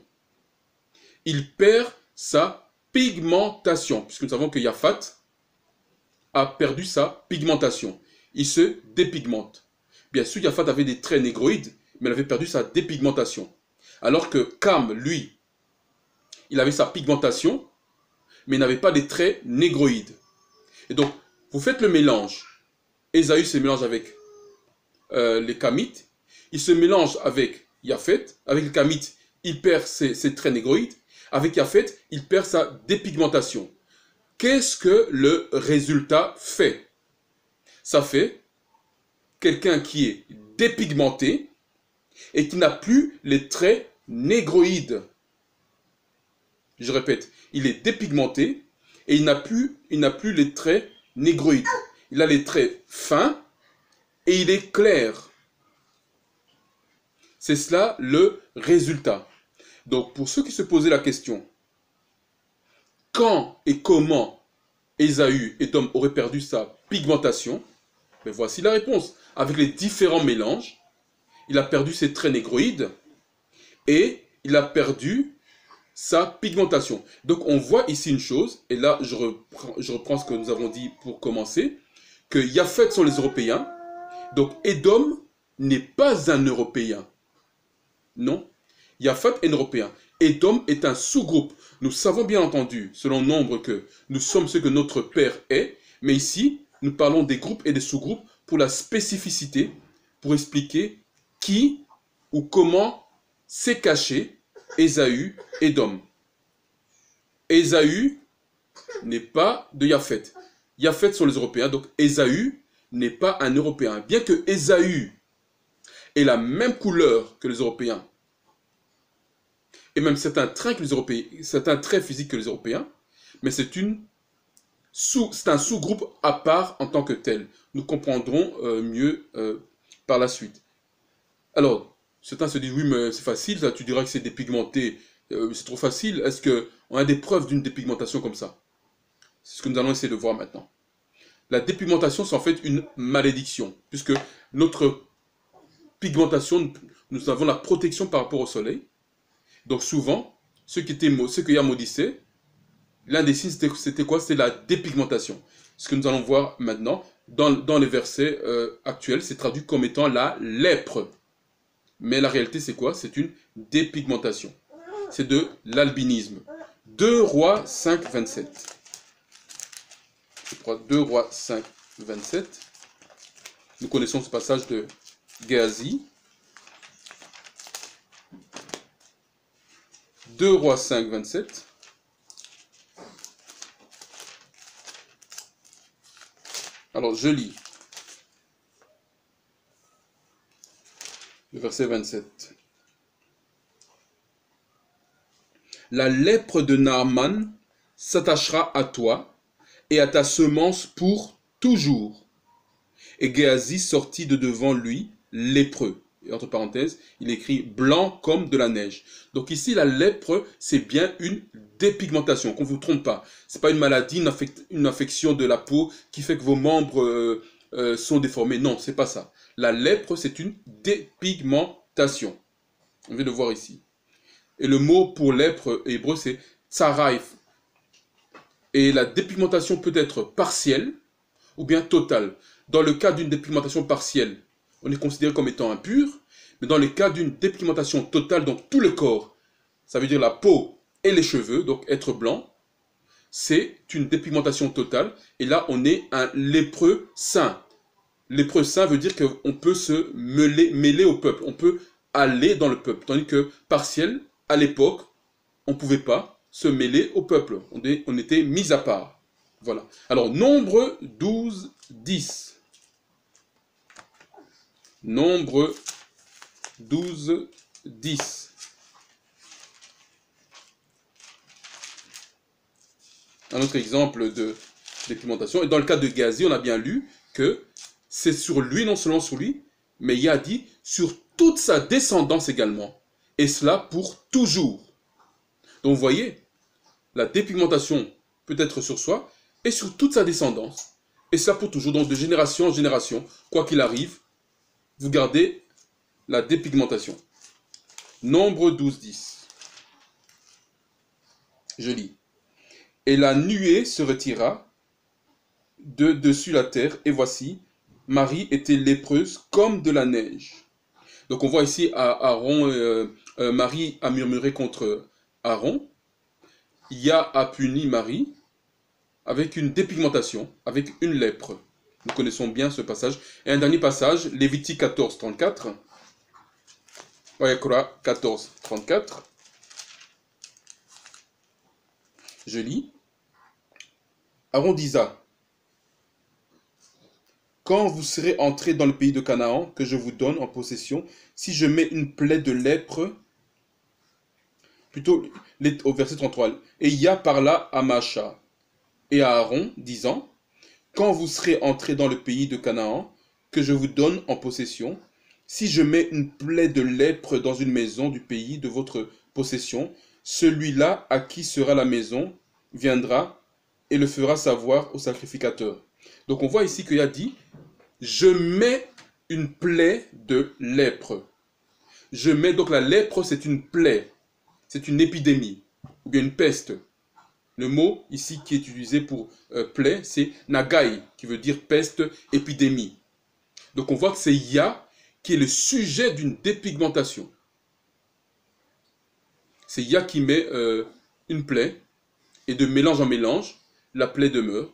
A: Il perd sa pigmentation, puisque nous savons que Yaphat a perdu sa pigmentation. Il se dépigmente. Bien sûr, Yaphat avait des traits négroïdes, mais il avait perdu sa dépigmentation. Alors que Cam, lui, il avait sa pigmentation, mais il n'avait pas des traits négroïdes. Et donc, vous faites le mélange. Ésaü se mélange avec les Kamites. Il se mélange avec Yaphet. Avec les Kamites, il perd ses traits négroïdes. Avec Yaphet, il perd sa dépigmentation. Qu'est-ce que le résultat fait? Ça fait quelqu'un qui est dépigmenté et qui n'a plus les traits négroïdes. Je répète, il est dépigmenté et il n'a plus les traits négroïdes. Il a les traits fins et il est clair. C'est cela le résultat. Donc pour ceux qui se posaient la question, quand et comment Ésaü, Édom, aurait perdu sa pigmentation, ben voici la réponse. Avec les différents mélanges, il a perdu ses traits négroïdes et il a perdu sa pigmentation. Donc on voit ici une chose, et là je reprends ce que nous avons dit pour commencer, que Yaphet sont les Européens, donc Édom n'est pas un Européen. Non, Yaphet est un Européen. Édom est un sous-groupe. Nous savons bien entendu, selon nombre, que nous sommes ce que notre père est, mais ici, nous parlons des groupes et des sous-groupes pour la spécificité, pour expliquer qui ou comment s'est caché Ésaü, Édom. Ésaü n'est pas de Yaphet. Yaphet sont les Européens, donc Ésaü n'est pas un Européen. Bien que Ésaü ait la même couleur que les Européens, et même certains traits physiques que les Européens, mais c'est un sous-groupe à part en tant que tel. Nous comprendrons mieux par la suite. Alors, certains se disent, oui, mais c'est facile, ça, tu diras que c'est dépigmenté, c'est trop facile. Est-ce qu'on a des preuves d'une dépigmentation comme ça? C'est ce que nous allons essayer de voir maintenant. La dépigmentation, c'est en fait une malédiction, puisque notre pigmentation, nous avons la protection par rapport au soleil. Donc souvent, ce que Yah maudissait, l'un des signes, c'était quoi? C'était la dépigmentation. Ce que nous allons voir maintenant, dans les versets actuels, c'est traduit comme étant la lèpre. Mais la réalité, c'est quoi? C'est une dépigmentation. C'est de l'albinisme. 2 Rois 5, 27. 2 Rois 5, 27. Nous connaissons ce passage de Géasi. 2 Rois 5, 27. Alors, je lis. Le verset 27. La lèpre de Naaman s'attachera à toi et à ta semence pour toujours. Et Géasi sortit de devant lui, lépreux. Et entre parenthèses, il écrit blanc comme de la neige. Donc ici, la lèpre, c'est bien une dépigmentation, qu'on ne vous trompe pas. Ce n'est pas une maladie, une affection de la peau qui fait que vos membres sont déformés. Non, c'est pas ça. La lèpre, c'est une dépigmentation. On vient de voir ici. Et le mot pour lèpre hébreu, c'est tsaraïf. Et la dépigmentation peut être partielle ou bien totale. Dans le cas d'une dépigmentation partielle, on est considéré comme étant impur, mais dans le cas d'une dépigmentation totale, donc tout le corps, ça veut dire la peau et les cheveux, donc être blanc, c'est une dépigmentation totale, et là on est un lépreux saint. Lépreux saint veut dire qu'on peut se mêler au peuple, on peut aller dans le peuple, tandis que partiel, à l'époque, on ne pouvait pas se mêler au peuple, on était mis à part. Voilà. Alors, Nombre 12, 10. Nombre 12, 10. Un autre exemple de dépigmentation. Et dans le cas de Géasi, on a bien lu que c'est sur lui, non seulement sur lui, mais il a dit sur toute sa descendance également. Et cela pour toujours. Donc vous voyez, la dépigmentation peut être sur soi et sur toute sa descendance. Et cela pour toujours, donc de génération en génération, quoi qu'il arrive, vous gardez la dépigmentation. Nombre 12, 10. Je lis. Et la nuée se retira de dessus la terre, et voici, Marie était lépreuse comme de la neige. Donc on voit ici Aaron, Marie a murmuré contre Aaron. Yah a puni Marie avec une dépigmentation, avec une lèpre. Nous connaissons bien ce passage. Et un dernier passage, Lévitique 14, 34. Vayikra 14, 34. Je lis. Aaron disa, quand vous serez entrés dans le pays de Canaan, que je vous donne en possession, si je mets une plaie de lèpre, plutôt au verset 33, et Yah parla à Macha et à Aaron, disant, quand vous serez entrés dans le pays de Canaan, que je vous donne en possession, si je mets une plaie de lèpre dans une maison du pays de votre possession, celui-là à qui sera la maison viendra et le fera savoir au sacrificateur. Donc on voit ici qu'il a dit, je mets une plaie de lèpre. Je mets, donc la lèpre c'est une plaie, c'est une épidémie, ou bien une peste. Le mot ici qui est utilisé pour plaie, c'est nagai, qui veut dire peste, épidémie. Donc on voit que c'est Yah qui est le sujet d'une dépigmentation. C'est Yah qui met une plaie, et de mélange en mélange, la plaie demeure.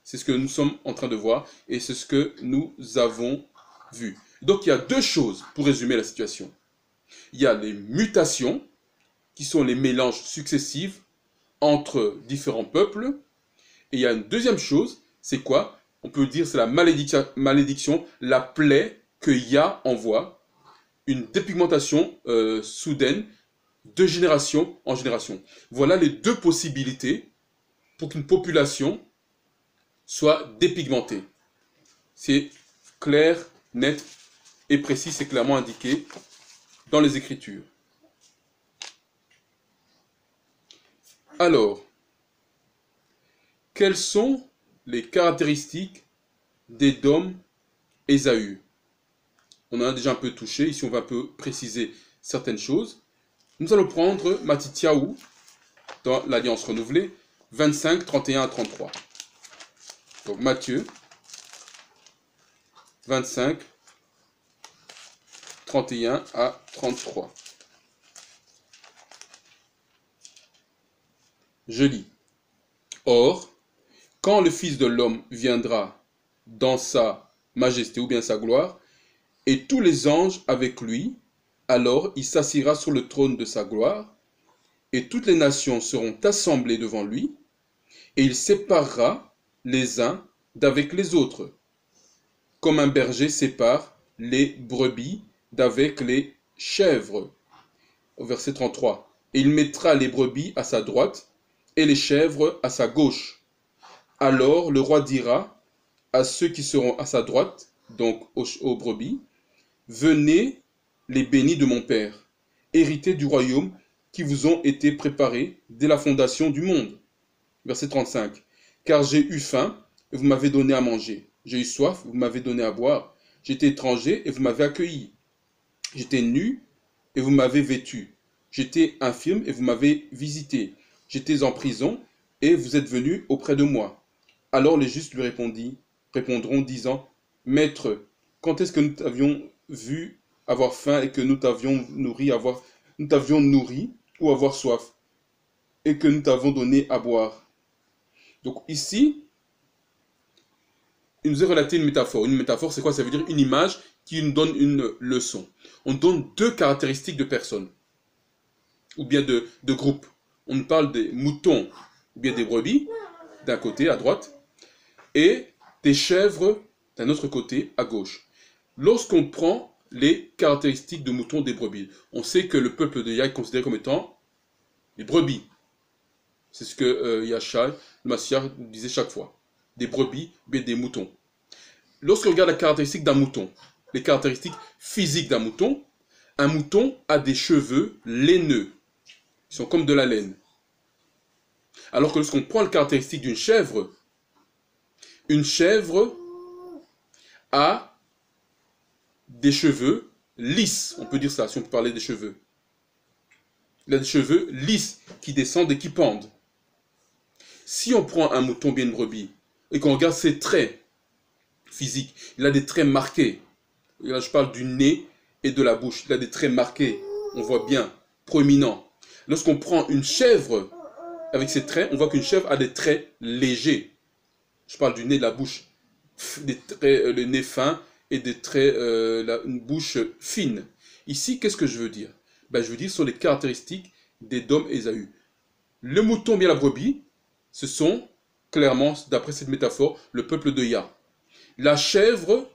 A: C'est ce que nous sommes en train de voir, et c'est ce que nous avons vu. Donc il y a deux choses pour résumer la situation. Il y a les mutations, qui sont les mélanges successifs entre différents peuples. Et il y a une deuxième chose, c'est quoi? On peut dire c'est la malédiction, la plaie que Yah envoie, une dépigmentation soudaine de génération en génération. Voilà les deux possibilités pour qu'une population soit dépigmentée. C'est clair, net et précis, c'est clairement indiqué dans les Écritures. Alors, quelles sont les caractéristiques d'Édom et Ésaü? On en a déjà un peu touché, ici on va un peu préciser certaines choses. Nous allons prendre Matityahu dans l'Alliance renouvelée, 25, 31 à 33. Donc Matthieu 25, 31 à 33. Je lis. Or, quand le Fils de l'homme viendra dans sa majesté ou bien sa gloire, et tous les anges avec lui, alors il s'assiera sur le trône de sa gloire, et toutes les nations seront assemblées devant lui, et il séparera les uns d'avec les autres, comme un berger sépare les brebis d'avec les chèvres. Au verset 33. Et il mettra les brebis à sa droite et les chèvres à sa gauche. Alors le roi dira à ceux qui seront à sa droite, donc aux brebis, venez les bénis de mon Père, héritez du royaume qui vous ont été préparés dès la fondation du monde. Verset 35. Car j'ai eu faim et vous m'avez donné à manger. J'ai eu soif, vous m'avez donné à boire. J'étais étranger et vous m'avez accueilli. J'étais nu et vous m'avez vêtu. J'étais infirme et vous m'avez visité. J'étais en prison et vous êtes venus auprès de moi. Alors les justes lui répondront disant, Maître, quand est-ce que nous t'avions vu avoir faim et que nous t'avions nourri ou avoir soif et que nous t'avons donné à boire? Donc ici, il nous est relaté une métaphore. Une métaphore, c'est quoi? Ça veut dire une image qui nous donne une leçon. On donne deux caractéristiques de personnes, ou bien de groupes. On nous parle des moutons, ou bien des brebis, d'un côté, à droite, et des chèvres, d'un autre côté, à gauche. Lorsqu'on prend les caractéristiques de moutons des brebis, on sait que le peuple de Yah est considéré comme étant les brebis. C'est ce que Yahshua, le Massiar, disait chaque fois. Des brebis, mais des moutons. Lorsqu'on regarde la caractéristique d'un mouton, les caractéristiques physiques d'un mouton, un mouton a des cheveux laineux. Ils sont comme de la laine. Alors que lorsqu'on prend la caractéristique d'une chèvre, une chèvre a des cheveux lisses. On peut dire ça, si on peut parler des cheveux. Il a des cheveux lisses qui descendent et qui pendent. Si on prend un mouton bien une brebis et qu'on regarde ses traits physiques, il a des traits marqués. Et là, je parle du nez et de la bouche. Il a des traits marqués, on voit bien, proéminents. Lorsqu'on prend une chèvre avec ses traits, on voit qu'une chèvre a des traits légers. Je parle du nez, de la bouche, des traits, le nez fin et des traits, une bouche fine. Ici, qu'est-ce que je veux dire? Ben, je veux dire, ce sont les caractéristiques d'Édom et Ésaü. Le mouton bien la brebis, ce sont clairement, d'après cette métaphore, le peuple de Yah. La chèvre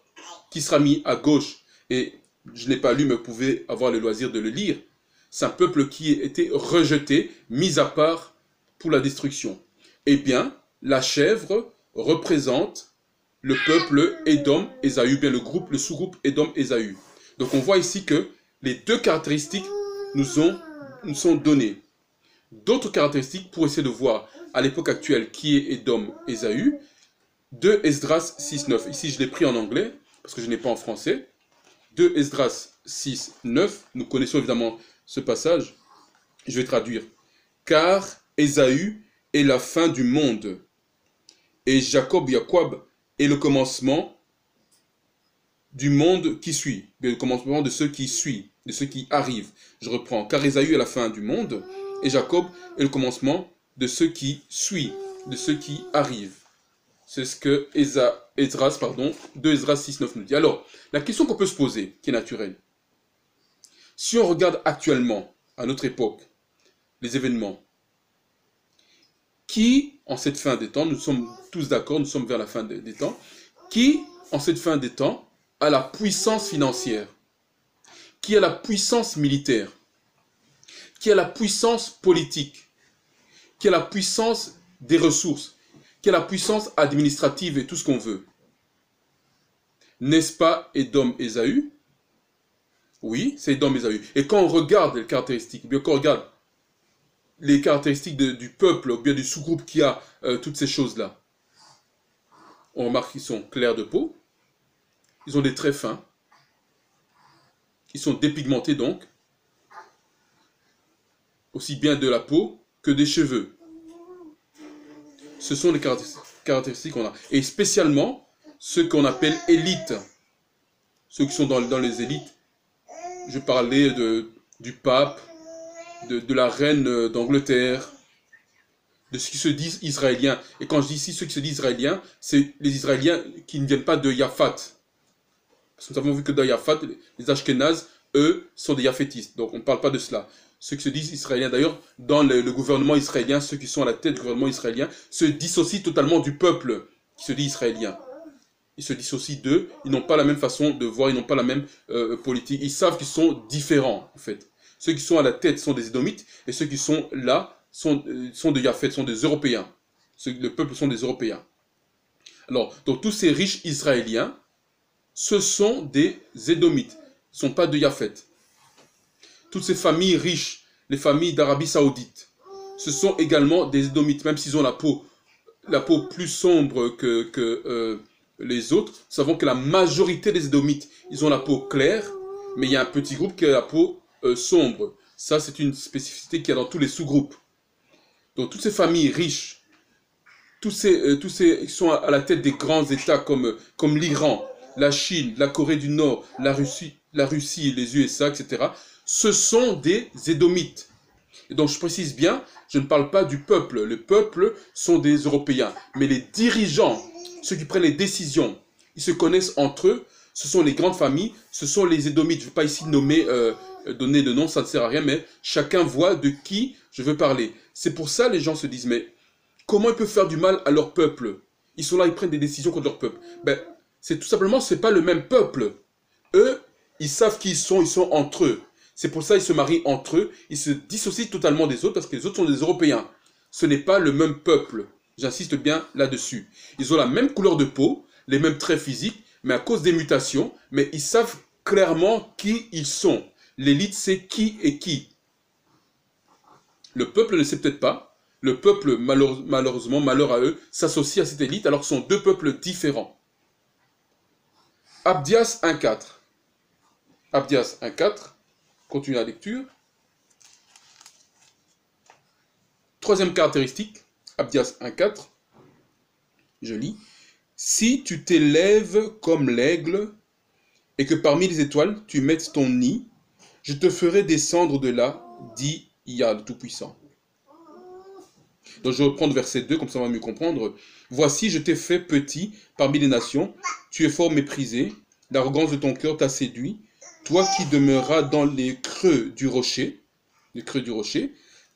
A: qui sera mise à gauche, et je n'ai pas lu, mais vous pouvez avoir le loisir de le lire, c'est un peuple qui a été rejeté, mis à part pour la destruction. Eh bien, la chèvre représente le peuple Édom, Ésaü, bien le sous-groupe Édom, Ésaü. Donc on voit ici que les deux caractéristiques nous sont données. D'autres caractéristiques pour essayer de voir à l'époque actuelle qui est Édom, Ésaü, de Esdras 6.9. Ici, je l'ai pris en anglais, parce que je n'ai pas en français. De Esdras 6.9, nous connaissons évidemment ce passage. Je vais traduire. Car Ésaü est la fin du monde, et Jacob est le commencement du monde qui suit, le commencement de ceux qui suivent, de ceux qui arrivent. Je reprends. Car Ésaü est la fin du monde, et Jacob est le commencement de ceux qui suivent, de ceux qui arrivent. C'est ce que Esdras 6.9 nous dit. Alors, la question qu'on peut se poser, qui est naturelle, si on regarde actuellement, à notre époque, les événements, qui, en cette fin des temps, nous sommes tous d'accord, nous sommes vers la fin des temps, qui, en cette fin des temps, a la puissance financière, qui a la puissance militaire, qui a la puissance politique, qui a la puissance des ressources, qui a la puissance administrative et tout ce qu'on veut. N'est-ce pas Édom, Ésaü? Oui, c'est dans mes avis. Et quand on regarde les caractéristiques, ou bien quand on regarde les caractéristiques du peuple, ou bien du sous-groupe qui a toutes ces choses-là, on remarque qu'ils sont clairs de peau, ils ont des traits fins, ils sont dépigmentés donc, aussi bien de la peau que des cheveux. Ce sont les caractéristiques qu'on a. Et spécialement, ceux qu'on appelle élites. Ceux qui sont dans les élites. Je parlais du pape, de la reine d'Angleterre, de ceux qui se disent israéliens. Et quand je dis ici ceux qui se disent israéliens, c'est les Israéliens qui ne viennent pas de Yafat. Parce que nous avons vu que dans Yafat, les Ashkénazes, eux, sont des Yafétistes. Donc on ne parle pas de cela. Ceux qui se disent israéliens, d'ailleurs, dans le gouvernement israélien, ceux qui sont à la tête du gouvernement israélien, se dissocient totalement du peuple qui se dit israélien. Ils se dissocient d'eux, ils n'ont pas la même façon de voir, ils n'ont pas la même politique. Ils savent qu'ils sont différents, en fait. Ceux qui sont à la tête sont des Édomites, et ceux qui sont là sont de Yafet, sont des Européens. Le peuple sont des Européens. Alors, donc tous ces riches Israéliens, ce sont des Édomites, ce ne sont pas de Yafet. Toutes ces familles riches, les familles d'Arabie Saoudite, ce sont également des Édomites, même s'ils ont la peau plus sombre que les autres. Nous savons que la majorité des Édomites, ils ont la peau claire, mais il y a un petit groupe qui a la peau sombre. Ça, c'est une spécificité qu'il y a dans tous les sous-groupes. Donc, toutes ces familles riches, tous ces qui sont à la tête des grands États comme l'Iran, la Chine, la Corée du Nord, la Russie, les USA, etc., ce sont des Édomites. Et donc je précise bien, je ne parle pas du peuple. Le peuple sont des Européens. Mais les dirigeants, ceux qui prennent les décisions, ils se connaissent entre eux. Ce sont les grandes familles, ce sont les Édomites. Je ne vais pas ici donner de nom, ça ne sert à rien, mais chacun voit de qui je veux parler. C'est pour ça que les gens se disent, mais comment ils peuvent faire du mal à leur peuple? Ils sont là, ils prennent des décisions contre leur peuple. Ben, c'est tout simplement, ce n'est pas le même peuple. Eux, ils savent qui ils sont entre eux. C'est pour ça qu'ils se marient entre eux, ils se dissocient totalement des autres parce que les autres sont des Européens. Ce n'est pas le même peuple. J'insiste bien là-dessus. Ils ont la même couleur de peau, les mêmes traits physiques, mais à cause des mutations, mais ils savent clairement qui ils sont. L'élite sait qui est qui. Le peuple ne sait peut-être pas. Le peuple, malheureusement, malheur à eux, s'associe à cette élite alors que ce sont deux peuples différents. Abdias 1.4. Abdias 1.4. Continue la lecture. Troisième caractéristique, Abdias 1.4, je lis. Si tu t'élèves comme l'aigle, et que parmi les étoiles tu mettes ton nid, je te ferai descendre de là, dit Yah, le Tout-Puissant. Donc je reprends le verset 2, comme ça on va mieux comprendre. Voici, je t'ai fait petit parmi les nations, tu es fort méprisé, l'arrogance de ton cœur t'a séduit, toi qui demeuras dans les creux du rocher,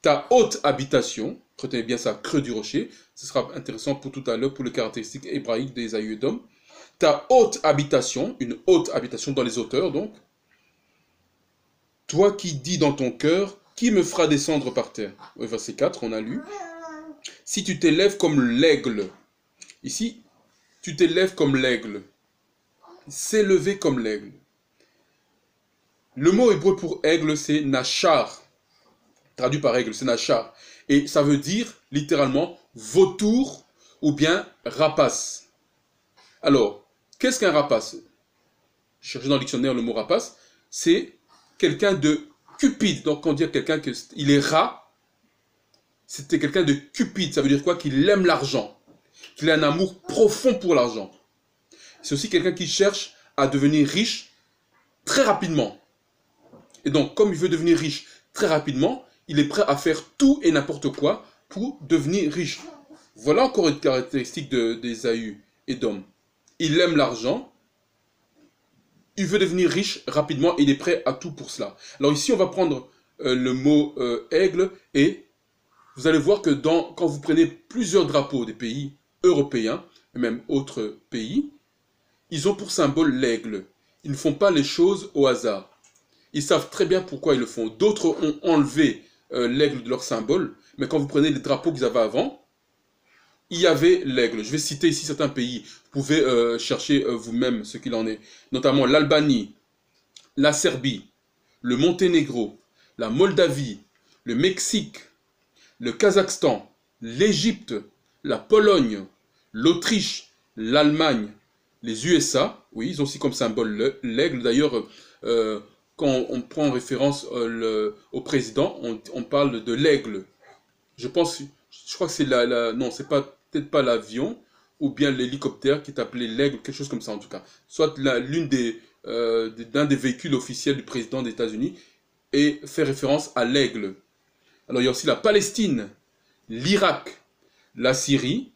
A: ta haute habitation, retenez bien ça, creux du rocher, ce sera intéressant pour tout à l'heure, pour les caractéristiques hébraïques des Esaü et Édom, ta haute habitation, une haute habitation dans les hauteurs donc, toi qui dis dans ton cœur, qui me fera descendre par terre? Verset 4, on a lu, si tu t'élèves comme l'aigle, ici, tu t'élèves comme l'aigle, s'élever comme l'aigle. Le mot hébreu pour aigle, c'est nachar. Traduit par aigle, c'est nachar. Et ça veut dire, littéralement, vautour ou bien rapace. Alors, qu'est-ce qu'un rapace? Cherchez dans le dictionnaire le mot rapace. C'est quelqu'un de cupide. Donc, quand on dit quelqu'un qu'il est rat, c'était quelqu'un de cupide. Ça veut dire quoi? Qu'il aime l'argent. Qu'il a un amour profond pour l'argent. C'est aussi quelqu'un qui cherche à devenir riche très rapidement. Et donc, comme il veut devenir riche très rapidement, il est prêt à faire tout et n'importe quoi pour devenir riche. Voilà encore une caractéristique d'Ésaü et d'Édom. Il aime l'argent, il veut devenir riche rapidement et il est prêt à tout pour cela. Alors ici, on va prendre le mot aigle et vous allez voir que quand vous prenez plusieurs drapeaux des pays européens, et même autres pays, ils ont pour symbole l'aigle. Ils ne font pas les choses au hasard. Ils savent très bien pourquoi ils le font. D'autres ont enlevé l'aigle de leur symbole, mais quand vous prenez les drapeaux qu'ils avaient avant, il y avait l'aigle. Je vais citer ici certains pays. Vous pouvez chercher vous-même ce qu'il en est. Notamment l'Albanie, la Serbie, le Monténégro, la Moldavie, le Mexique, le Kazakhstan, l'Égypte, la Pologne, l'Autriche, l'Allemagne, les USA, oui, ils ont aussi comme symbole l'aigle. D'ailleurs, quand on prend en référence au président, on parle de l'aigle. Je crois que c'est non, c'est peut-être pas l'avion, ou bien l'hélicoptère qui est appelé l'aigle, quelque chose comme ça en tout cas. Soit d'un des véhicules officiels du président des États-Unis, et fait référence à l'aigle. Alors il y a aussi la Palestine, l'Irak, la Syrie,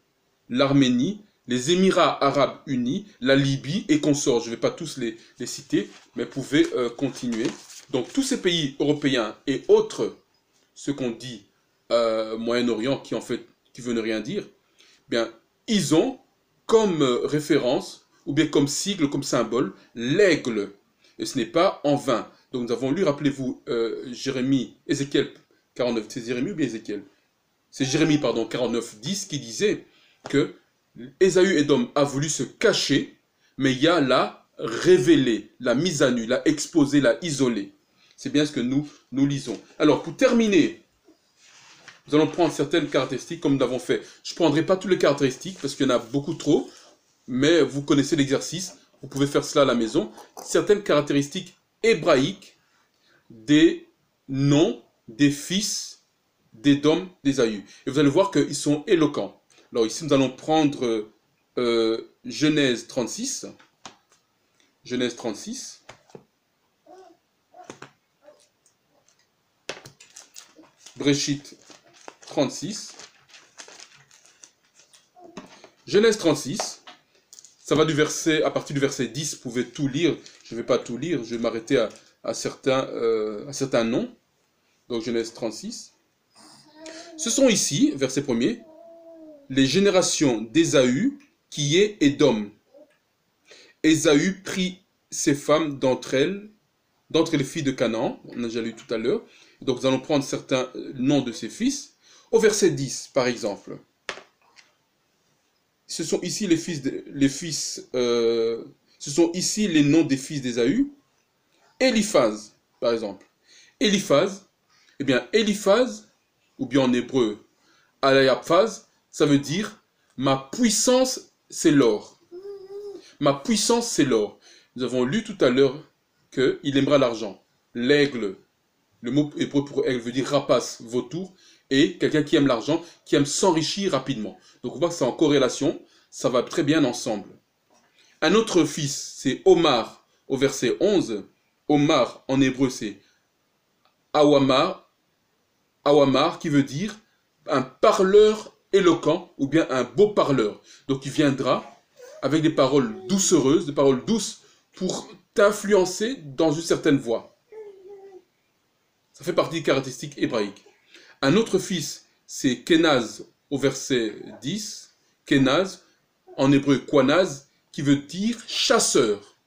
A: l'Arménie, les Émirats arabes unis, la Libye et consorts. Je ne vais pas tous les citer, mais vous pouvez continuer. Donc tous ces pays européens et autres, ceux qu'on dit Moyen-Orient, qui veut ne rien dire, bien, ils ont comme référence, ou bien comme sigle, comme symbole, l'aigle. Et ce n'est pas en vain. Donc nous avons lu, rappelez-vous, Ézéchiel 49, c'est Jérémie ou bien Ézéchiel? C'est Jérémie, pardon, 49, 10 qui disait que Ésaü Édom a voulu se cacher, mais Yah l'a révélé, l'a mise à nu, l'a exposé, l'a isolé. C'est bien ce que nous lisons. Alors, pour terminer, nous allons prendre certaines caractéristiques comme nous l'avons fait. Je ne prendrai pas toutes les caractéristiques parce qu'il y en a beaucoup trop, mais vous connaissez l'exercice, vous pouvez faire cela à la maison. Certaines caractéristiques hébraïques des noms des fils d'Édom, d'Ésaü. Et vous allez voir qu'ils sont éloquents. Alors ici, nous allons prendre Genèse 36. Genèse 36. Bréchit 36. Genèse 36. Ça va à partir du verset 10, vous pouvez tout lire. Je ne vais pas tout lire, je vais m'arrêter à certains noms. Donc Genèse 36. Ce sont ici, verset 1er, les générations d'Ésaü, qui est Édom. Ésaü prit ses femmes d'entre les filles de Canaan, on a déjà lu tout à l'heure. Donc nous allons prendre certains noms de ses fils. Au verset 10, par exemple, ce sont ici ce sont ici les noms des fils d'Ésaü. Éliphaz, par exemple. Éliphaz, eh bien Éliphaz, ou bien en hébreu, Alayapphaz, ça veut dire ma puissance c'est l'or. Ma puissance c'est l'or. Nous avons lu tout à l'heure qu'il aimera l'argent. L'aigle, le mot hébreu pour aigle veut dire rapace, vautour, et quelqu'un qui aime l'argent, qui aime s'enrichir rapidement. Donc on voit que c'est en corrélation, ça va très bien ensemble. Un autre fils, c'est Omar, au verset 11. Omar, en hébreu, c'est Awamar, qui veut dire un parleur éloquent, ou bien un beau parleur. Donc il viendra avec des paroles doucereuses, des paroles douces, pour t'influencer dans une certaine voie. Ça fait partie des caractéristiques hébraïques. Un autre fils, c'est Kenaz, au verset 10. Kenaz, en hébreu, Kwanaz, qui veut dire chasseur.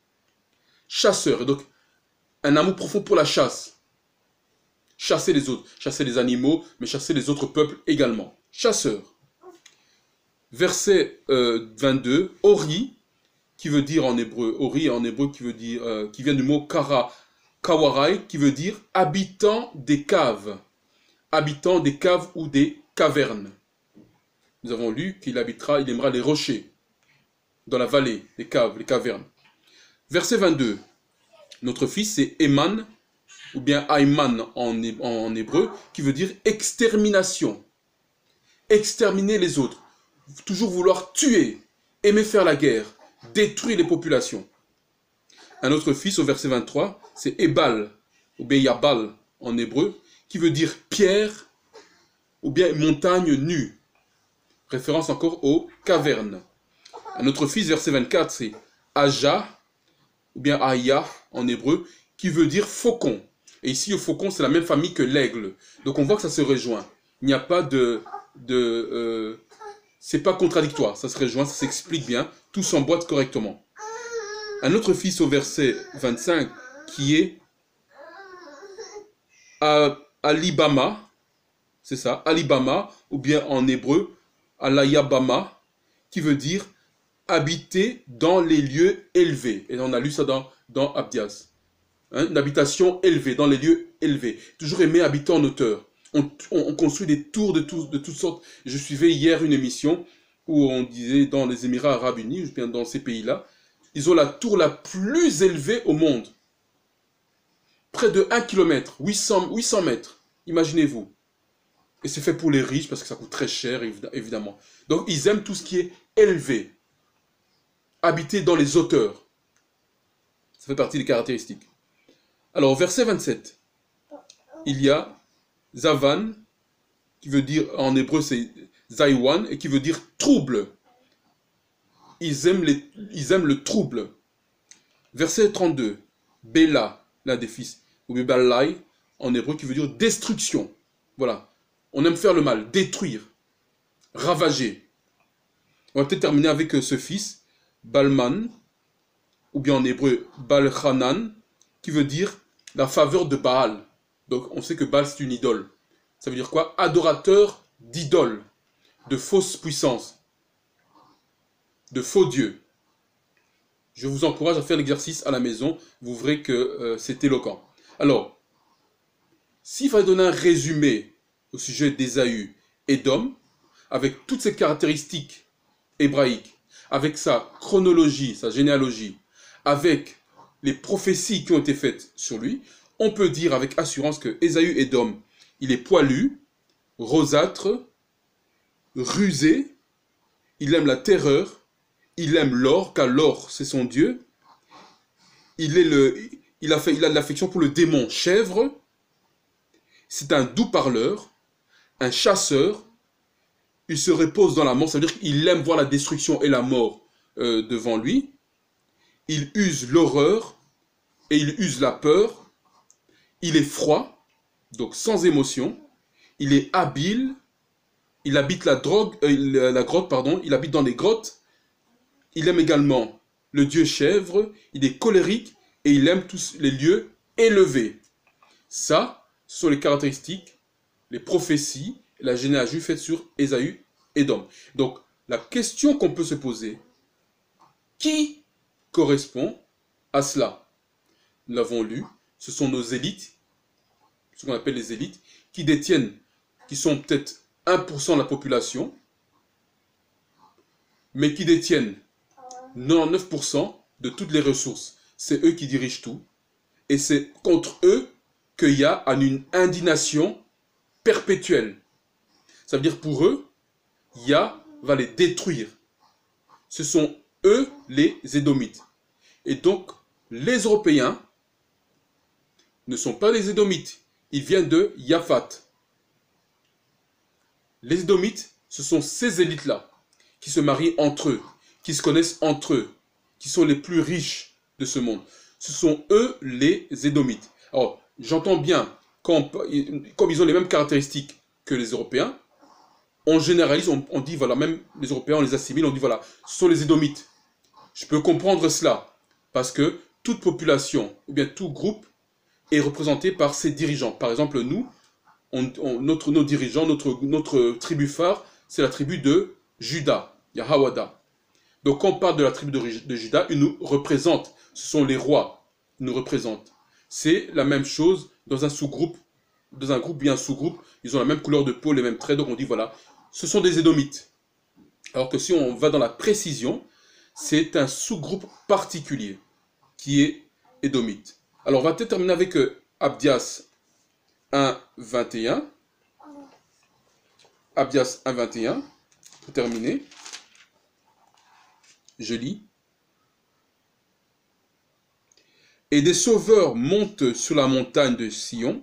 A: Chasseur, et donc un amour profond pour la chasse. Chasser les autres, chasser les animaux, mais chasser les autres peuples également. Chasseur. Verset 22, Ori, qui veut dire en hébreu, Ori en hébreu qui veut dire, qui vient du mot kawarai, qui veut dire habitant des caves. Habitant des caves ou des cavernes. Nous avons lu qu'il aimera les rochers, dans la vallée, les caves, les cavernes. Verset 22, notre fils c'est Eman, ou bien Ayman en hébreu, qui veut dire extermination. Exterminer les autres. Toujours vouloir tuer, aimer faire la guerre, détruire les populations. Un autre fils, au verset 23, c'est Ebal, ou bien Yabal en hébreu, qui veut dire pierre, ou bien montagne nue. Référence encore aux cavernes. Un autre fils, verset 24, c'est Aja, ou bien Aya en hébreu, qui veut dire faucon. Et ici, le faucon, c'est la même famille que l'aigle. Donc on voit que ça se rejoint. Il n'y a pas c'est pas contradictoire, ça se rejoint, ça s'explique bien, tout s'emboîte correctement. Un autre fils au verset 25, qui est Alibama, c'est ça, Alibama, ou bien en hébreu, Alayabama, qui veut dire habiter dans les lieux élevés. Et on a lu ça dans Abdias. hein, une habitation élevée, dans les lieux élevés. Toujours aimé habiter en hauteur. On construit des tours de toutes sortes. Je suivais hier une émission où on disait dans les Émirats Arabes Unis, bien dans ces pays-là, ils ont la tour la plus élevée au monde. Près de 1 km, 800 mètres, imaginez-vous. Et c'est fait pour les riches parce que ça coûte très cher, évidemment. Donc ils aiment tout ce qui est élevé. Habiter dans les hauteurs. Ça fait partie des caractéristiques. Alors, au verset 27, il y a Zavan, qui veut dire, en hébreu c'est Zaiwan, et qui veut dire trouble. Ils aiment le trouble. Verset 32, Bela, l'un des fils, ou Bebalai, en hébreu, qui veut dire destruction. Voilà. On aime faire le mal, détruire, ravager. On va peut-être terminer avec ce fils, Balman, ou bien en hébreu, Balchanan, qui veut dire la faveur de Baal. Donc on sait que Baal c'est une idole. Ça veut dire quoi? Adorateur d'idoles, de fausses puissances, de faux dieux. Je vous encourage à faire l'exercice à la maison, vous verrez que c'est éloquent. Alors, s'il fallait donner un résumé au sujet d'Ésaü et d'Édom, avec toutes ses caractéristiques hébraïques, avec sa chronologie, sa généalogie, avec les prophéties qui ont été faites sur lui, on peut dire avec assurance que Ésaü Édom, il est poilu, rosâtre, rusé, il aime la terreur, il aime l'or, car l'or c'est son Dieu, il a de l'affection pour le démon chèvre, c'est un doux parleur, un chasseur, il se repose dans la mort, ça veut dire qu'il aime voir la destruction et la mort devant lui, il use l'horreur et il use la peur, il est froid, donc sans émotion, il est habile, il habite la grotte, il habite dans les grottes, il aime également le dieu chèvre, il est colérique et il aime tous les lieux élevés. Ça, ce sont les caractéristiques, les prophéties, la généalogie faite sur Ésaü et Édom. Donc, la question qu'on peut se poser, qui correspond à cela? Nous l'avons lu, ce sont nos élites, ce qu'on appelle les élites, qui détiennent, qui sont peut-être 1% de la population, mais qui détiennent 99% de toutes les ressources. C'est eux qui dirigent tout. Et c'est contre eux qu'il y a une indignation perpétuelle. Ça veut dire pour eux, Yah va les détruire. Ce sont eux les Édomites. Et donc, les Européens ne sont pas des Édomites. Ils viennent de Yaphat. Les Édomites, ce sont ces élites-là qui se marient entre eux, qui se connaissent entre eux, qui sont les plus riches de ce monde. Ce sont eux les Édomites. Alors, j'entends bien, comme ils ont les mêmes caractéristiques que les Européens, on généralise, on dit, voilà, même les Européens, on les assimile, on dit, voilà, ce sont les Édomites. Je peux comprendre cela, parce que toute population, ou bien tout groupe, est représenté par ses dirigeants. Par exemple, nous, nos dirigeants, notre tribu phare, c'est la tribu de Juda, Yahawada. Donc quand on parle de la tribu de Juda, ils nous représentent. Ce sont les rois qui nous représentent. C'est la même chose dans un sous-groupe, dans un groupe bien sous-groupe, ils ont la même couleur de peau, les mêmes traits, donc on dit voilà, ce sont des Édomites. Alors que si on va dans la précision, c'est un sous-groupe particulier qui est Édomite. Alors on va peut-être terminer avec Abdias 1.21. Abdias 1.21, pour terminer. Je lis. Et des sauveurs montent sur la montagne de Sion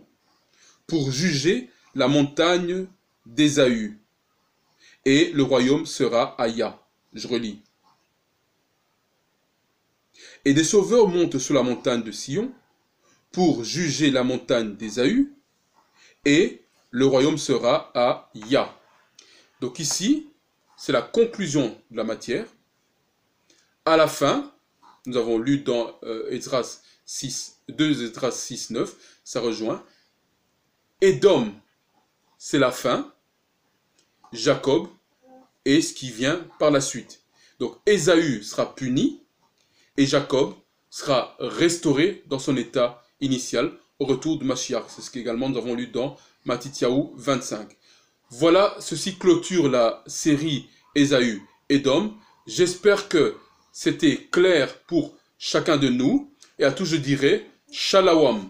A: pour juger la montagne d'Ésaü. Et le royaume sera à Yah. Je relis. Et des sauveurs montent sur la montagne de Sion pour juger la montagne d'Ésaü. Et le royaume sera à Yah. Donc ici, c'est la conclusion de la matière. À la fin, nous avons lu dans Esdras 2 Esdras 6, 9, ça rejoint. Édom, c'est la fin. Jacob est ce qui vient par la suite. Donc Ésaü sera puni et Jacob sera restauré dans son état initiale au retour de Mashiach. C'est ce qu'également nous avons lu dans Mattityahu 25. Voilà, ceci clôture la série Ésaü Édom. J'espère que c'était clair pour chacun de nous. Et à tous je dirais, Shalom.